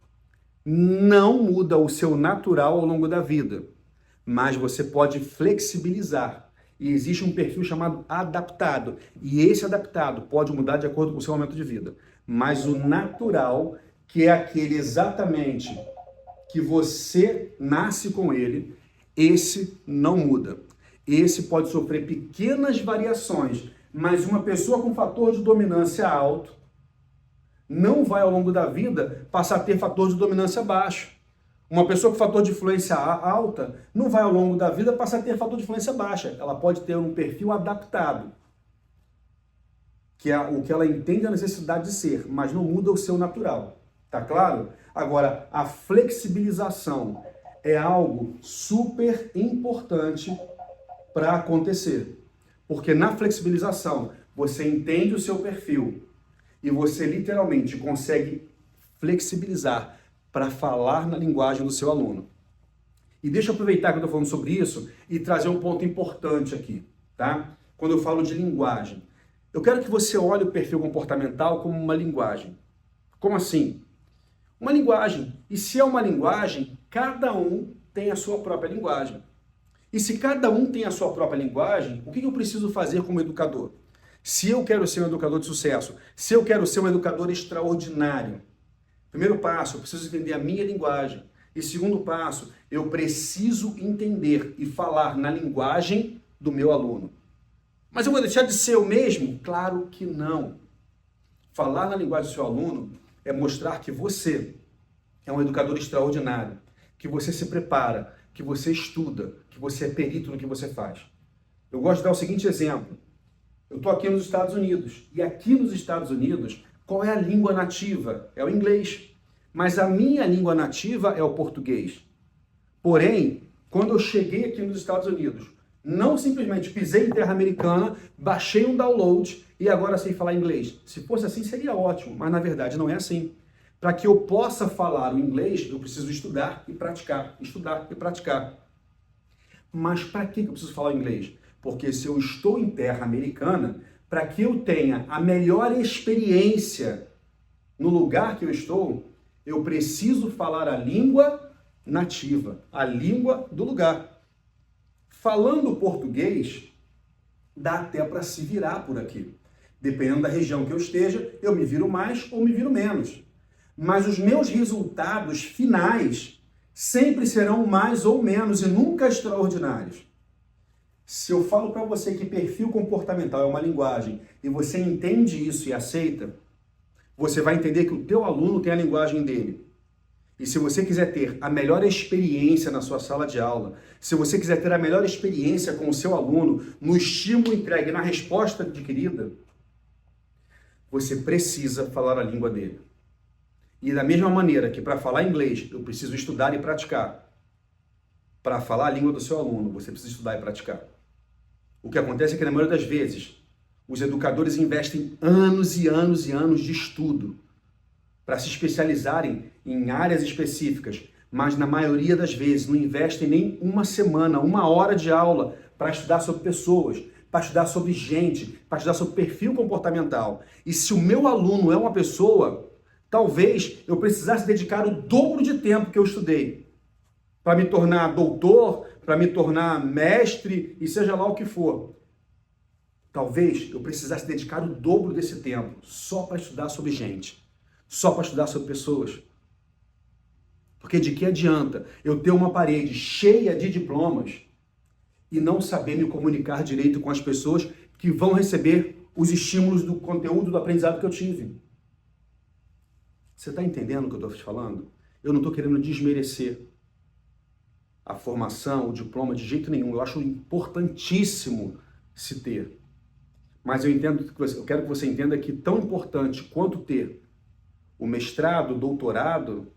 não muda o seu natural ao longo da vida, mas você pode flexibilizar. E existe um perfil chamado adaptado, e esse adaptado pode mudar de acordo com o seu momento de vida. Mas o natural, que é aquele exatamente que você nasce com ele, esse não muda. Esse pode sofrer pequenas variações, mas uma pessoa com fator de dominância alto não vai, ao longo da vida, passar a ter fator de dominância baixo. Uma pessoa com fator de influência alta não vai, ao longo da vida, passar a ter fator de influência baixa. Ela pode ter um perfil adaptado, que é o que ela entende a necessidade de ser, mas não muda o seu natural. Tá claro? Agora, a flexibilização é algo super importante para acontecer. Porque na flexibilização, você entende o seu perfil e você literalmente consegue flexibilizar para falar na linguagem do seu aluno. E deixa eu aproveitar que eu estou falando sobre isso e trazer um ponto importante aqui, tá? Quando eu falo de linguagem, eu quero que você olhe o perfil comportamental como uma linguagem. Como assim? Uma linguagem. E se é uma linguagem, cada um tem a sua própria linguagem. E se cada um tem a sua própria linguagem, o que eu preciso fazer como educador? Se eu quero ser um educador de sucesso, se eu quero ser um educador extraordinário, primeiro passo, eu preciso entender a minha linguagem. E segundo passo, eu preciso entender e falar na linguagem do meu aluno. Mas eu vou deixar de ser eu mesmo? Claro que não. Falar na linguagem do seu aluno é mostrar que você é um educador extraordinário, que você se prepara, que você estuda, que você é perito no que você faz. Eu gosto de dar o seguinte exemplo. Eu estou aqui nos Estados Unidos, e aqui nos Estados Unidos, qual é a língua nativa? É o inglês. Mas a minha língua nativa é o português. Porém, quando eu cheguei aqui nos Estados Unidos, não simplesmente pisei em terra americana, baixei um download e agora sei falar inglês. Se fosse assim, seria ótimo, mas na verdade não é assim. Para que eu possa falar o inglês, eu preciso estudar e praticar, estudar e praticar. Mas para que eu preciso falar inglês? Porque se eu estou em terra americana, para que eu tenha a melhor experiência no lugar que eu estou, eu preciso falar a língua nativa, a língua do lugar. Falando português, dá até para se virar por aqui. Dependendo da região que eu esteja, eu me viro mais ou me viro menos. Mas os meus resultados finais sempre serão mais ou menos e nunca extraordinários. Se eu falo para você que perfil comportamental é uma linguagem e você entende isso e aceita, você vai entender que o teu aluno tem a linguagem dele. E se você quiser ter a melhor experiência na sua sala de aula, se você quiser ter a melhor experiência com o seu aluno, no estímulo entregue, na resposta adquirida, você precisa falar a língua dele. E da mesma maneira que para falar inglês eu preciso estudar e praticar, para falar a língua do seu aluno você precisa estudar e praticar. O que acontece é que na maioria das vezes os educadores investem anos e anos e anos de estudo para se especializarem em áreas específicas, mas na maioria das vezes não investem nem uma semana, uma hora de aula para estudar sobre pessoas, para estudar sobre gente, para estudar sobre perfil comportamental. E se o meu aluno é uma pessoa, talvez eu precisasse dedicar o dobro de tempo que eu estudei para me tornar doutor, para me tornar mestre e seja lá o que for. Talvez eu precisasse dedicar o dobro desse tempo só para estudar sobre gente, só para estudar sobre pessoas. Porque de que adianta eu ter uma parede cheia de diplomas e não saber me comunicar direito com as pessoas que vão receber os estímulos do conteúdo, do aprendizado que eu tive? Você está entendendo o que eu estou te falando? Eu não estou querendo desmerecer a formação, o diploma de jeito nenhum. Eu acho importantíssimo se ter. Mas eu quero que você entenda que tão importante quanto ter o mestrado, o doutorado,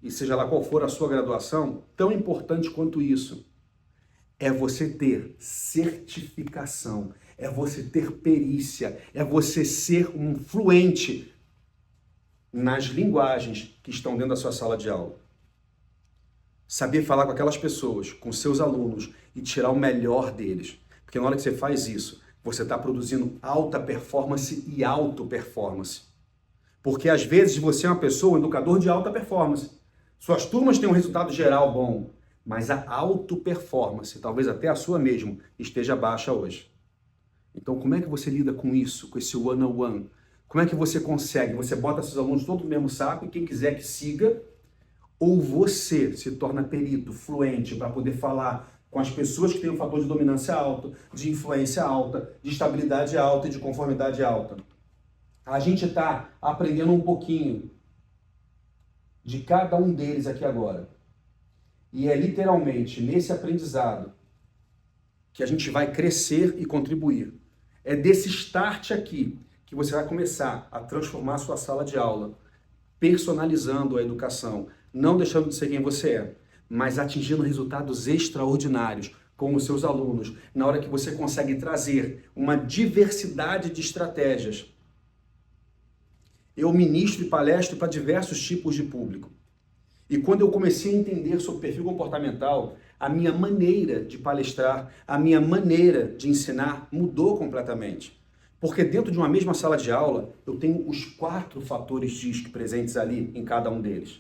e seja lá qual for a sua graduação, tão importante quanto isso é você ter certificação, é você ter perícia, é você ser um fluente nas linguagens que estão dentro da sua sala de aula. Saber falar com aquelas pessoas, com seus alunos e tirar o melhor deles. Porque na hora que você faz isso, você está produzindo alta performance e auto-performance. Porque às vezes você é uma pessoa, um educador de alta performance. Suas turmas têm um resultado geral bom, mas a auto-performance, talvez até a sua mesmo, esteja baixa hoje. Então como é que você lida com isso, com esse one-on-one? Como é que você consegue? Você bota seus alunos todos no mesmo saco e quem quiser que siga, ou você se torna perito, fluente, para poder falar com as pessoas que têm um fator de dominância alto, de influência alta, de estabilidade alta e de conformidade alta. A gente está aprendendo um pouquinho de cada um deles aqui agora. E é literalmente nesse aprendizado que a gente vai crescer e contribuir. É desse start aqui que você vai começar a transformar a sua sala de aula, personalizando a educação, não deixando de ser quem você é, mas atingindo resultados extraordinários com os seus alunos, na hora que você consegue trazer uma diversidade de estratégias. Eu ministro e palestro para diversos tipos de público. E quando eu comecei a entender sobre perfil comportamental, a minha maneira de palestrar, a minha maneira de ensinar mudou completamente. Porque dentro de uma mesma sala de aula, eu tenho os 4 fatores DISC presentes ali em cada um deles.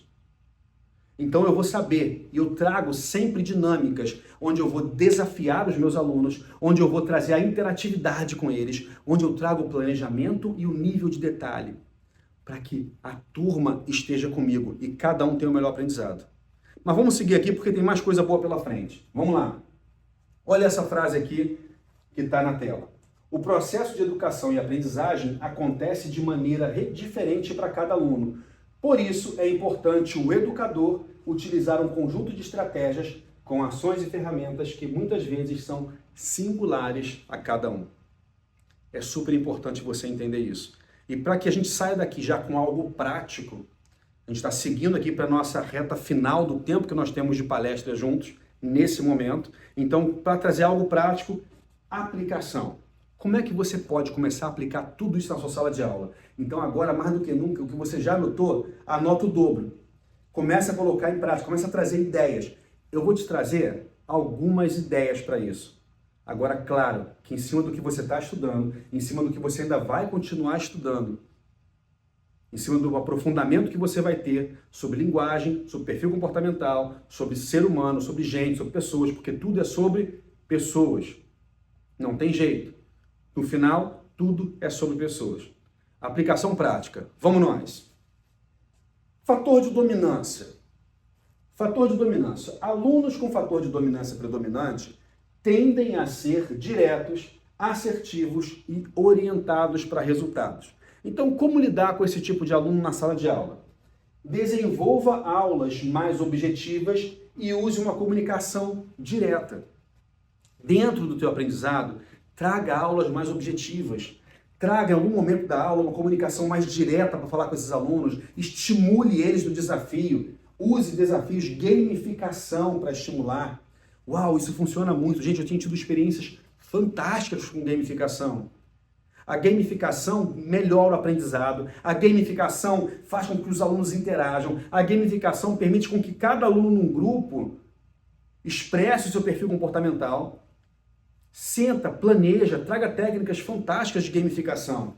Então eu vou saber, e eu trago sempre dinâmicas, onde eu vou desafiar os meus alunos, onde eu vou trazer a interatividade com eles, onde eu trago o planejamento e o nível de detalhe, para que a turma esteja comigo e cada um tenha o melhor aprendizado. Mas vamos seguir aqui porque tem mais coisa boa pela frente. Vamos lá. Olha essa frase aqui que está na tela. O processo de educação e aprendizagem acontece de maneira diferente para cada aluno. Por isso, é importante o educador utilizar um conjunto de estratégias com ações e ferramentas que muitas vezes são singulares a cada um. É super importante você entender isso. E para que a gente saia daqui já com algo prático, a gente está seguindo aqui para a nossa reta final do tempo que nós temos de palestra juntos, nesse momento. Então, para trazer algo prático, aplicação. Como é que você pode começar a aplicar tudo isso na sua sala de aula? Então, agora, mais do que nunca, o que você já anotou, anota o dobro. Comece a colocar em prática, comece a trazer ideias. Eu vou te trazer algumas ideias para isso. Agora, claro, que em cima do que você está estudando, em cima do que você ainda vai continuar estudando, em cima do aprofundamento que você vai ter sobre linguagem, sobre perfil comportamental, sobre ser humano, sobre gente, sobre pessoas, porque tudo é sobre pessoas. Não tem jeito. No final, tudo é sobre pessoas. Aplicação prática. Vamos nós. Fator de dominância. Fator de dominância. Alunos com fator de dominância predominante tendem a ser diretos, assertivos e orientados para resultados. Então, como lidar com esse tipo de aluno na sala de aula? Desenvolva aulas mais objetivas e use uma comunicação direta. Dentro do teu aprendizado, traga aulas mais objetivas. Traga em algum momento da aula uma comunicação mais direta para falar com esses alunos. Estimule eles no desafio. Use desafios, gamificação para estimular. Uau, isso funciona muito. Gente, eu tenho tido experiências fantásticas com gamificação. A gamificação melhora o aprendizado. A gamificação faz com que os alunos interajam. A gamificação permite com que cada aluno num grupo expresse o seu perfil comportamental. Senta, planeja, traga técnicas fantásticas de gamificação.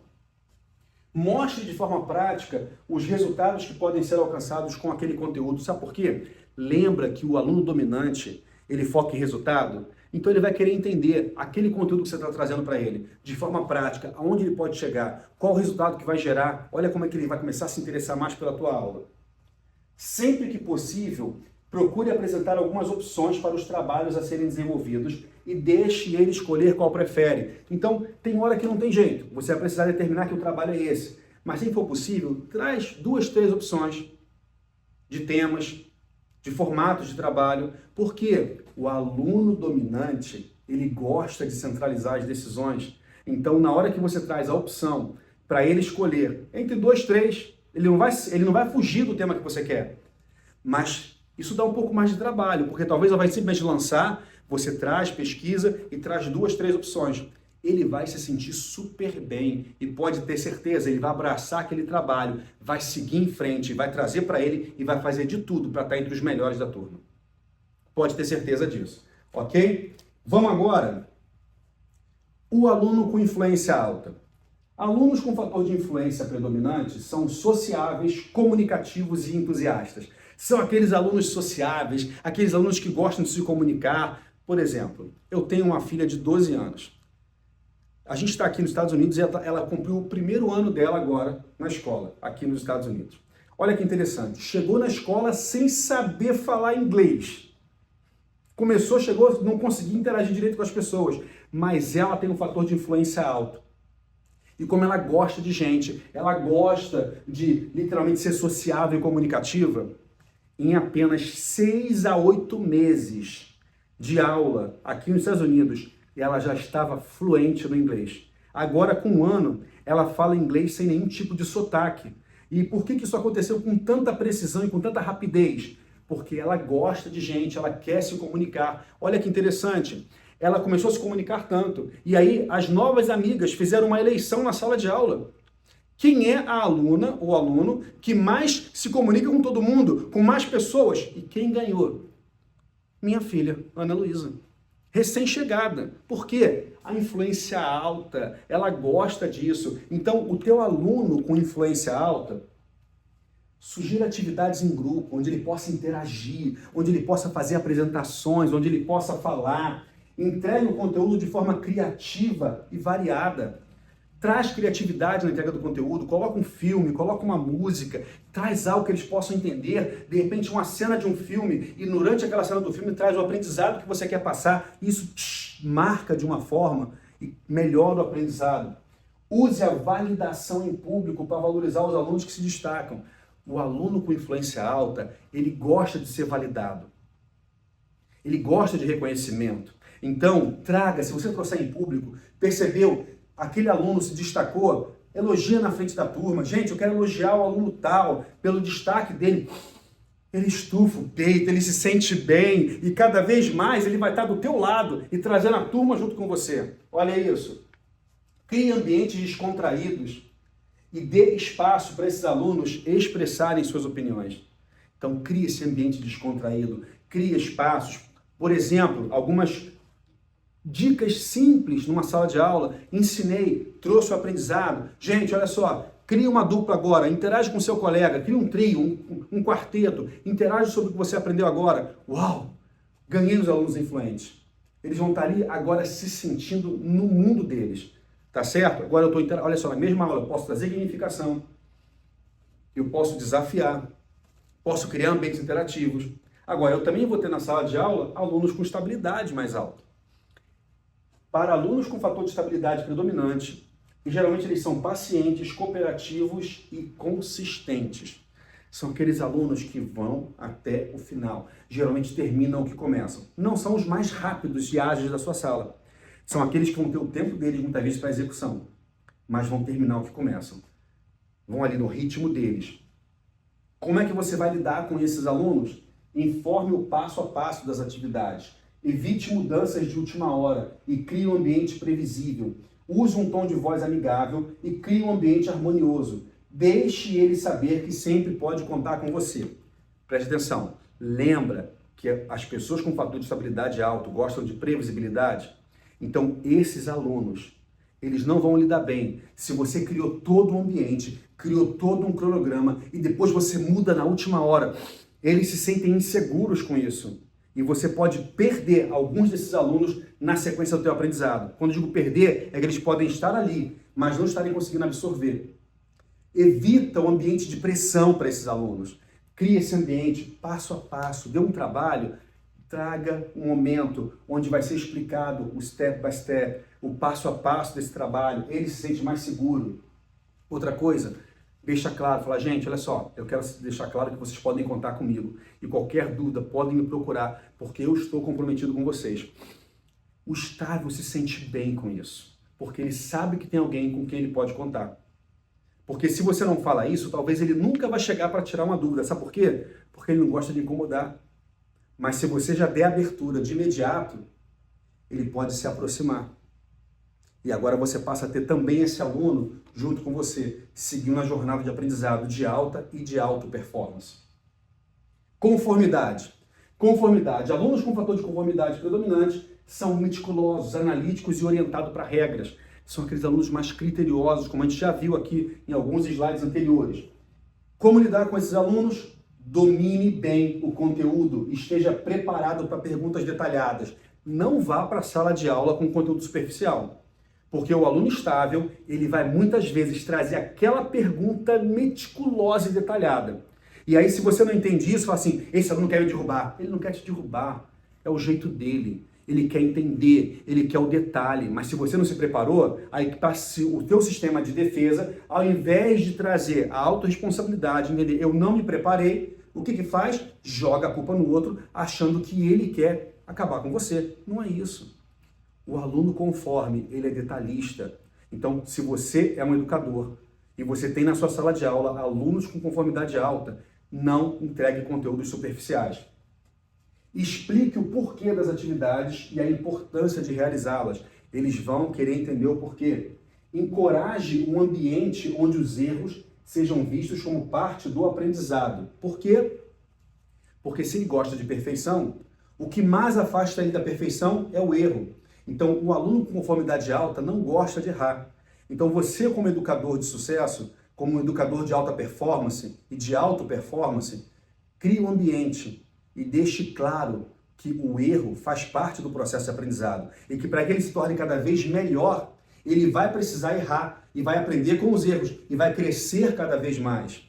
Mostre de forma prática os resultados que podem ser alcançados com aquele conteúdo. Sabe por quê? Lembra que o aluno dominante, ele foca em resultado, então ele vai querer entender aquele conteúdo que você está trazendo para ele, de forma prática, aonde ele pode chegar, qual o resultado que vai gerar, olha como é que ele vai começar a se interessar mais pela tua aula. Sempre que possível, procure apresentar algumas opções para os trabalhos a serem desenvolvidos e deixe ele escolher qual prefere. Então, tem hora que não tem jeito, você vai precisar determinar que o trabalho é esse. Mas se for possível, traz 2, 3 opções de temas, de formatos de trabalho, porque o aluno dominante, ele gosta de centralizar as decisões. Então, na hora que você traz a opção para ele escolher entre 2, 3, ele não vai fugir do tema que você quer. Mas isso dá um pouco mais de trabalho, porque talvez ela vai simplesmente lançar, você traz, pesquisa e traz 2, 3 opções. Ele vai se sentir super bem e pode ter certeza, ele vai abraçar aquele trabalho, vai seguir em frente, vai trazer para ele e vai fazer de tudo para estar entre os melhores da turma. Pode ter certeza disso, ok? Vamos agora. O aluno com influência alta. Alunos com fator de influência predominante são sociáveis, comunicativos e entusiastas. São aqueles alunos sociáveis, aqueles alunos que gostam de se comunicar. Por exemplo, eu tenho uma filha de 12 anos. A gente está aqui nos Estados Unidos e ela cumpriu o primeiro ano dela agora na escola, aqui nos Estados Unidos. Olha que interessante, chegou na escola sem saber falar inglês. Começou, chegou, não conseguia interagir direito com as pessoas, mas ela tem um fator de influência alto. E como ela gosta de gente, ela gosta de literalmente ser sociável e comunicativa, em apenas 6 a 8 meses de aula aqui nos Estados Unidos, ela já estava fluente no inglês. Agora, com 1 ano, ela fala inglês sem nenhum tipo de sotaque. E por que isso aconteceu com tanta precisão e com tanta rapidez? Porque ela gosta de gente, ela quer se comunicar. Olha que interessante, ela começou a se comunicar tanto. E aí, as novas amigas fizeram uma eleição na sala de aula. Quem é a aluna ou aluno que mais se comunica com todo mundo, com mais pessoas? E quem ganhou? Minha filha, Ana Luísa. Recém-chegada. Por quê? A influência alta, ela gosta disso. Então, o teu aluno com influência alta, sugira atividades em grupo, onde ele possa interagir, onde ele possa fazer apresentações, onde ele possa falar. Entregue o conteúdo de forma criativa e variada. Traz criatividade na entrega do conteúdo, coloca um filme, coloca uma música, traz algo que eles possam entender, de repente uma cena de um filme, e durante aquela cena do filme traz o aprendizado que você quer passar. Isso marca de uma forma e melhora o aprendizado. Use a validação em público para valorizar os alunos que se destacam. O aluno com influência alta, ele gosta de ser validado. Ele gosta de reconhecimento. Então, traga, se você trouxer em público, percebeu, aquele aluno se destacou, elogia na frente da turma. Gente, eu quero elogiar o aluno tal, pelo destaque dele. Ele estufa o peito, ele se sente bem, e cada vez mais ele vai estar do teu lado e trazendo a turma junto com você. Olha isso. Crie ambientes descontraídos e dê espaço para esses alunos expressarem suas opiniões. Então, crie esse ambiente descontraído, crie espaços. Por exemplo, algumas dicas simples numa sala de aula, ensinei, trouxe o aprendizado. Gente, olha só, cria uma dupla agora, interage com seu colega, cria um trio, um quarteto, interage sobre o que você aprendeu agora. Uau! Ganhei os alunos influentes. Eles vão estar ali agora se sentindo no mundo deles. Tá certo? Agora eu estou, olha só, na mesma aula eu posso trazer gamificação, eu posso desafiar, posso criar ambientes interativos. Agora, eu também vou ter na sala de aula alunos com estabilidade mais alta. Para alunos com fator de estabilidade predominante, e geralmente eles são pacientes, cooperativos e consistentes. São aqueles alunos que vão até o final, geralmente terminam o que começam. Não são os mais rápidos e ágeis da sua sala. São aqueles que vão ter o tempo deles muitas vezes para execução, mas vão terminar o que começam. Vão ali no ritmo deles. Como é que você vai lidar com esses alunos? Informe o passo a passo das atividades. Evite mudanças de última hora e crie um ambiente previsível. Use um tom de voz amigável e crie um ambiente harmonioso. Deixe ele saber que sempre pode contar com você. Preste atenção. Lembra que as pessoas com fator de estabilidade alto gostam de previsibilidade? Então, esses alunos, eles não vão lidar bem se você criou todo um ambiente, criou todo um cronograma e depois você muda na última hora. Eles se sentem inseguros com isso. E você pode perder alguns desses alunos na sequência do teu aprendizado. Quando eu digo perder, é que eles podem estar ali, mas não estarem conseguindo absorver. Evita o ambiente de pressão para esses alunos. Crie esse ambiente passo a passo, dê um trabalho, traga um momento onde vai ser explicado o step by step, o passo a passo desse trabalho, ele se sente mais seguro. Outra coisa, deixa claro, fala, gente, olha só, eu quero deixar claro que vocês podem contar comigo e qualquer dúvida podem me procurar, porque eu estou comprometido com vocês. O estável se sente bem com isso, porque ele sabe que tem alguém com quem ele pode contar. Porque se você não fala isso, talvez ele nunca vai chegar para tirar uma dúvida. Sabe por quê? Porque ele não gosta de incomodar. Mas se você já der abertura de imediato, ele pode se aproximar. E agora você passa a ter também esse aluno junto com você, seguindo a jornada de aprendizado de alta e de alta performance. Conformidade. Conformidade. Alunos com fator de conformidade predominante são meticulosos, analíticos e orientados para regras. São aqueles alunos mais criteriosos, como a gente já viu aqui em alguns slides anteriores. Como lidar com esses alunos? Domine bem o conteúdo, esteja preparado para perguntas detalhadas. Não vá para a sala de aula com conteúdo superficial, porque o aluno estável, ele vai muitas vezes trazer aquela pergunta meticulosa e detalhada. E aí, se você não entende isso, fala assim, esse aluno quer me derrubar. Ele não quer te derrubar. É o jeito dele. Ele quer entender, ele quer o detalhe. Mas se você não se preparou, aí o teu sistema de defesa, ao invés de trazer a autorresponsabilidade, entender, eu não me preparei, o que que faz? Joga a culpa no outro, achando que ele quer acabar com você. Não é isso. O aluno conforme, ele é detalhista. Então, se você é um educador e você tem na sua sala de aula alunos com conformidade alta, não entregue conteúdos superficiais. Explique o porquê das atividades e a importância de realizá-las. Eles vão querer entender o porquê. Encoraje um ambiente onde os erros sejam vistos como parte do aprendizado. Por quê? Porque se ele gosta de perfeição, o que mais afasta ele da perfeição é o erro. Então, o aluno com conformidade alta não gosta de errar. Então, você como educador de sucesso, como educador de alta performance e de alta performance, crie um ambiente e deixe claro que o erro faz parte do processo de aprendizado e que para que ele se torne cada vez melhor, ele vai precisar errar e vai aprender com os erros e vai crescer cada vez mais.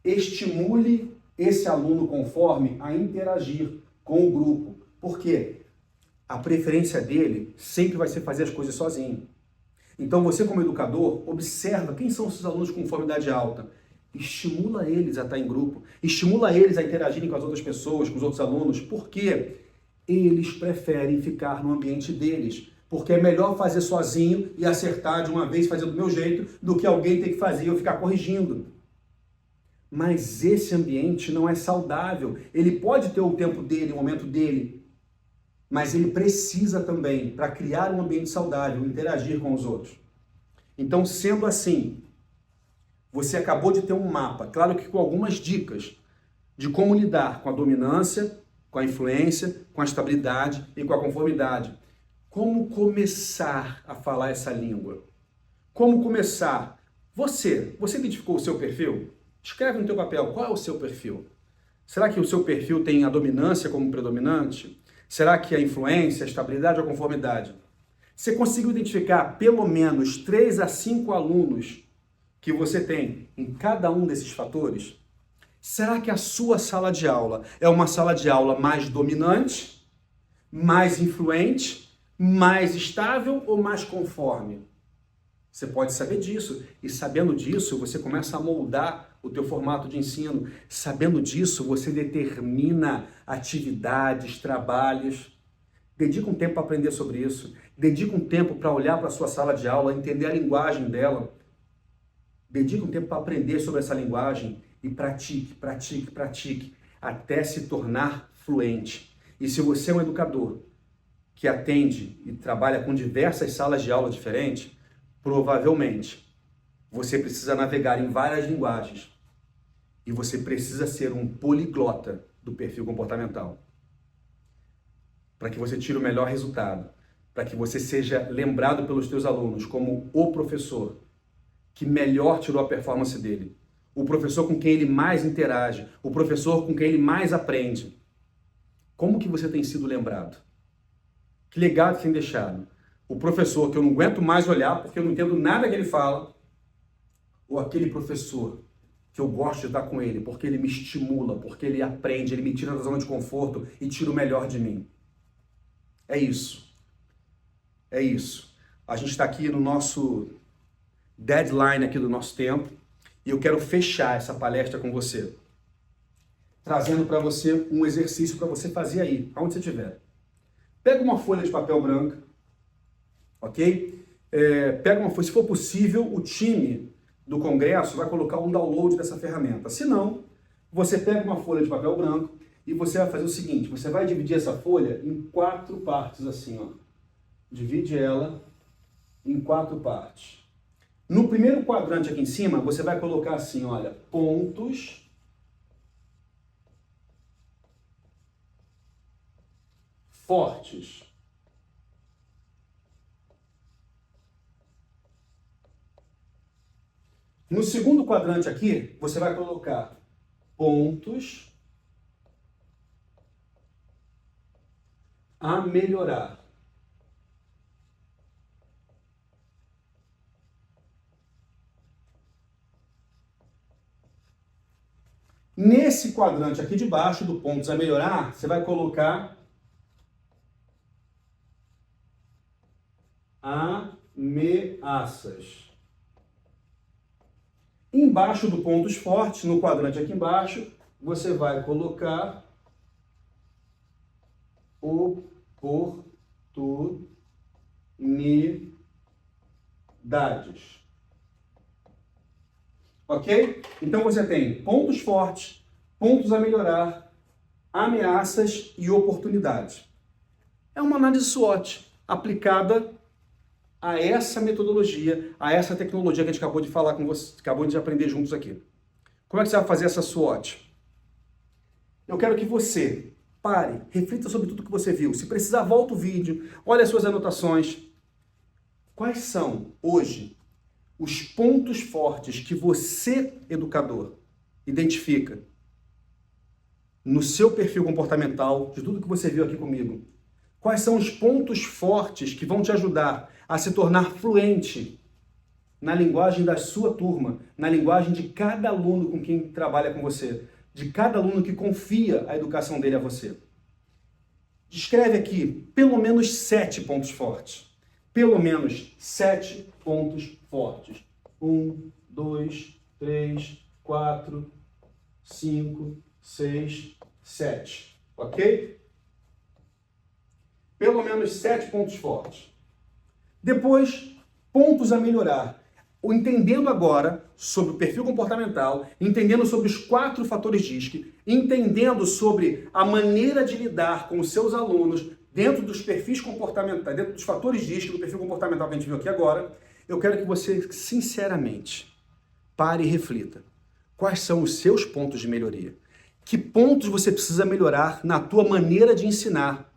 Estimule esse aluno conforme a interagir com o grupo. Por quê? A preferência dele sempre vai ser fazer as coisas sozinho. Então você como educador, observa quem são os seus alunos com conformidade alta. Estimula eles a estar em grupo, estimula eles a interagirem com as outras pessoas, com os outros alunos, porque eles preferem ficar no ambiente deles. Porque é melhor fazer sozinho e acertar de uma vez, fazer do meu jeito, do que alguém ter que fazer e eu ficar corrigindo. Mas esse ambiente não é saudável. Ele pode ter o tempo dele, o momento dele, mas ele precisa também, para criar um ambiente saudável, interagir com os outros. Então, sendo assim, você acabou de ter um mapa, claro que com algumas dicas, de como lidar com a dominância, com a influência, com a estabilidade e com a conformidade. Como começar a falar essa língua? Como começar? Você identificou o seu perfil? Escreve no teu papel, qual é o seu perfil? Será que o seu perfil tem a dominância como predominante? Será que a influência, a estabilidade ou a conformidade? Você conseguiu identificar pelo menos 3 a 5 alunos que você tem em cada um desses fatores? Será que a sua sala de aula é uma sala de aula mais dominante, mais influente, mais estável ou mais conforme? Você pode saber disso. E sabendo disso, você começa a moldar o teu formato de ensino. Sabendo disso, você determina atividades, trabalhos. Dedica um tempo para aprender sobre isso. Dedica um tempo para olhar para a sua sala de aula, entender a linguagem dela. Dedica um tempo para aprender sobre essa linguagem e pratique, pratique, pratique, até se tornar fluente. E se você é um educador que atende e trabalha com diversas salas de aula diferentes, provavelmente você precisa navegar em várias linguagens e você precisa ser um poliglota do perfil comportamental para que você tire o melhor resultado, para que você seja lembrado pelos teus alunos como o professor que melhor tirou a performance dele, o professor com quem ele mais interage, o professor com quem ele mais aprende. Como que você tem sido lembrado? Que legado tem deixado? O professor que eu não aguento mais olhar porque eu não entendo nada que ele fala, ou aquele professor que eu gosto de estar com ele porque ele me estimula, porque ele aprende, ele me tira da zona de conforto e tira o melhor de mim. É isso. É isso. A gente está aqui no nosso deadline aqui do nosso tempo e eu quero fechar essa palestra com você, trazendo para você um exercício para você fazer aí, aonde você estiver. Pega uma folha de papel branca, ok? Pega uma folha, se for possível, o time do congresso vai colocar um download dessa ferramenta. Se não, você pega uma folha de papel branco e você vai fazer o seguinte, você vai dividir essa folha em 4 partes assim, ó. Divide ela em 4 partes. No primeiro quadrante aqui em cima, você vai colocar assim, olha, pontos fortes. No segundo quadrante aqui, você vai colocar pontos a melhorar. Nesse quadrante aqui de baixo, do pontos a melhorar, você vai colocar Ameaças. Embaixo do pontos fortes, no quadrante aqui embaixo, você vai colocar oportunidades. Ok? Então você tem pontos fortes, pontos a melhorar, ameaças e oportunidades. É uma análise SWOT aplicada a essa metodologia, a essa tecnologia que a gente acabou de falar com você, acabou de aprender juntos aqui. Como é que você vai fazer essa SWOT? Eu quero que você pare, reflita sobre tudo que você viu. Se precisar, volta o vídeo, olha as suas anotações. Quais são, hoje, os pontos fortes que você, educador, identifica no seu perfil comportamental, de tudo que você viu aqui comigo? Quais são os pontos fortes que vão te ajudar a se tornar fluente na linguagem da sua turma, na linguagem de cada aluno com quem trabalha com você, de cada aluno que confia a educação dele a você? Descreve aqui pelo menos 7 pontos fortes. Pelo menos 7 pontos fortes. 1, 2, 3, 4, 5, 6, 7. Ok? Pelo menos 7 pontos fortes. Depois, pontos a melhorar. Entendendo agora sobre o perfil comportamental, entendendo sobre os 4 fatores DISC, entendendo sobre a maneira de lidar com os seus alunos dentro dos perfis comportamentais, dentro dos fatores DISC do perfil comportamental que a gente viu aqui agora, eu quero que você, sinceramente, pare e reflita. Quais são os seus pontos de melhoria? Que pontos você precisa melhorar na tua maneira de ensinar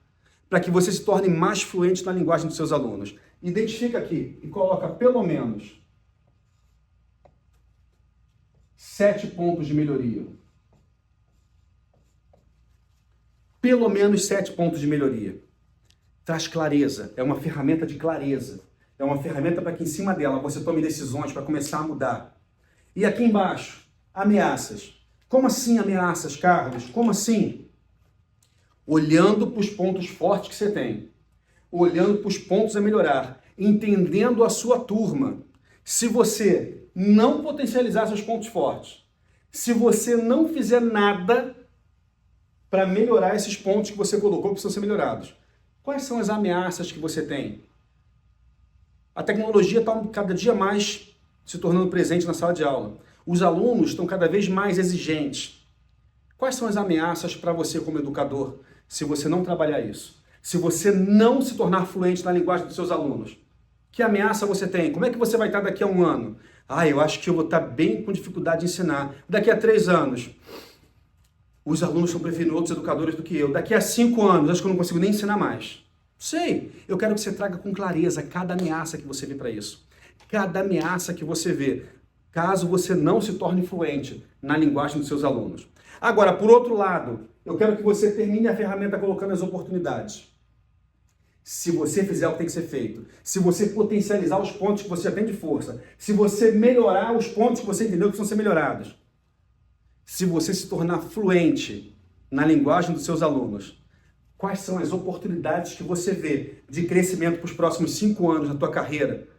para que você se torne mais fluente na linguagem dos seus alunos? Identifica aqui e coloca pelo menos 7 pontos de melhoria. Pelo menos 7 pontos de melhoria. Traz clareza, é uma ferramenta de clareza. É uma ferramenta para que em cima dela você tome decisões para começar a mudar. E aqui embaixo, ameaças. Como assim ameaças, Carlos? Como assim? Olhando para os pontos fortes que você tem. Olhando para os pontos a melhorar. Entendendo a sua turma. Se você não potencializar seus pontos fortes, se você não fizer nada para melhorar esses pontos que você colocou que precisam ser melhorados, quais são as ameaças que você tem? A tecnologia está cada dia mais se tornando presente na sala de aula. Os alunos estão cada vez mais exigentes. Quais são as ameaças para você como educador, se você não trabalhar isso? Se você não se tornar fluente na linguagem dos seus alunos? Que ameaça você tem? Como é que você vai estar daqui a 1 ano? Eu acho que eu vou estar bem com dificuldade de ensinar. Daqui a 3 anos, os alunos estão preferindo outros educadores do que eu. Daqui a 5 anos, acho que eu não consigo nem ensinar mais. Sei, eu quero que você traga com clareza cada ameaça que você vê para isso. Cada ameaça que você vê, caso você não se torne fluente na linguagem dos seus alunos. Agora, por outro lado, eu quero que você termine a ferramenta colocando as oportunidades. Se você fizer o que tem que ser feito, se você potencializar os pontos que você já tem de força, se você melhorar os pontos que você entendeu que precisam ser melhorados, se você se tornar fluente na linguagem dos seus alunos, quais são as oportunidades que você vê de crescimento para os próximos 5 anos na tua carreira?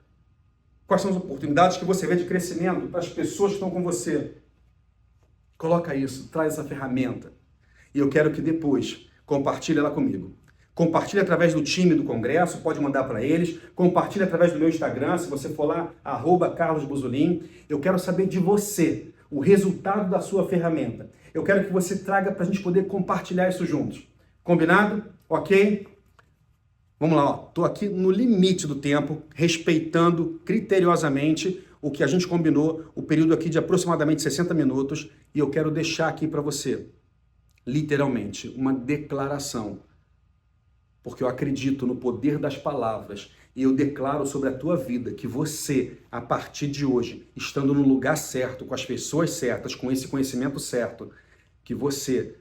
Quais são as oportunidades que você vê de crescimento para as pessoas que estão com você? Coloca isso, traz essa ferramenta. E eu quero que depois compartilhe ela comigo. Compartilhe através do time do Congresso, pode mandar para eles. Compartilhe através do meu Instagram, se você for lá, @carlosbuzolin. Eu quero saber de você, o resultado da sua ferramenta. Eu quero que você traga para a gente poder compartilhar isso juntos. Combinado? Ok? Vamos lá, estou aqui no limite do tempo, respeitando criteriosamente o que a gente combinou, o período aqui de aproximadamente 60 minutos, e eu quero deixar aqui para você, literalmente, uma declaração. Porque eu acredito no poder das palavras e eu declaro sobre a tua vida que você, a partir de hoje, estando no lugar certo, com as pessoas certas, com esse conhecimento certo, que você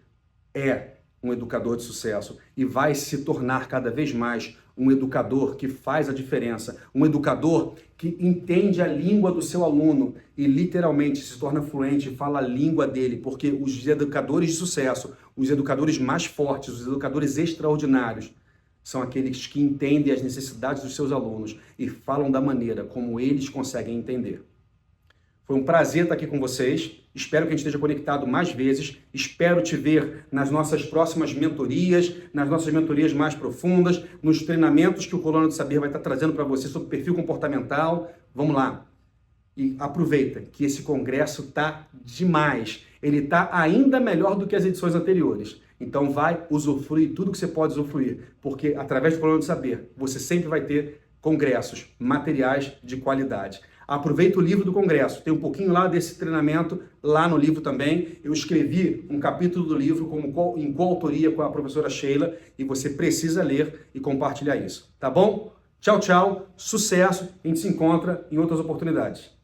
é um educador de sucesso e vai se tornar cada vez mais um educador que faz a diferença, um educador que entende a língua do seu aluno e literalmente se torna fluente e fala a língua dele, porque os educadores de sucesso, os educadores mais fortes, os educadores extraordinários, são aqueles que entendem as necessidades dos seus alunos e falam da maneira como eles conseguem entender. Foi um prazer estar aqui com vocês. Espero que a gente esteja conectado mais vezes. Espero te ver nas nossas próximas mentorias, nas nossas mentorias mais profundas, nos treinamentos que o Colônia do Saber vai estar trazendo para você sobre perfil comportamental. Vamos lá. E aproveita que esse congresso está demais. Ele está ainda melhor do que as edições anteriores. Então vai usufruir tudo que você pode usufruir, porque através do Colônia do Saber você sempre vai ter congressos, materiais de qualidade. Aproveita o livro do congresso, tem um pouquinho lá desse treinamento, lá no livro também. Eu escrevi um capítulo do livro em coautoria com a professora Sheila e você precisa ler e compartilhar isso, tá bom? Tchau, tchau, sucesso, a gente se encontra em outras oportunidades.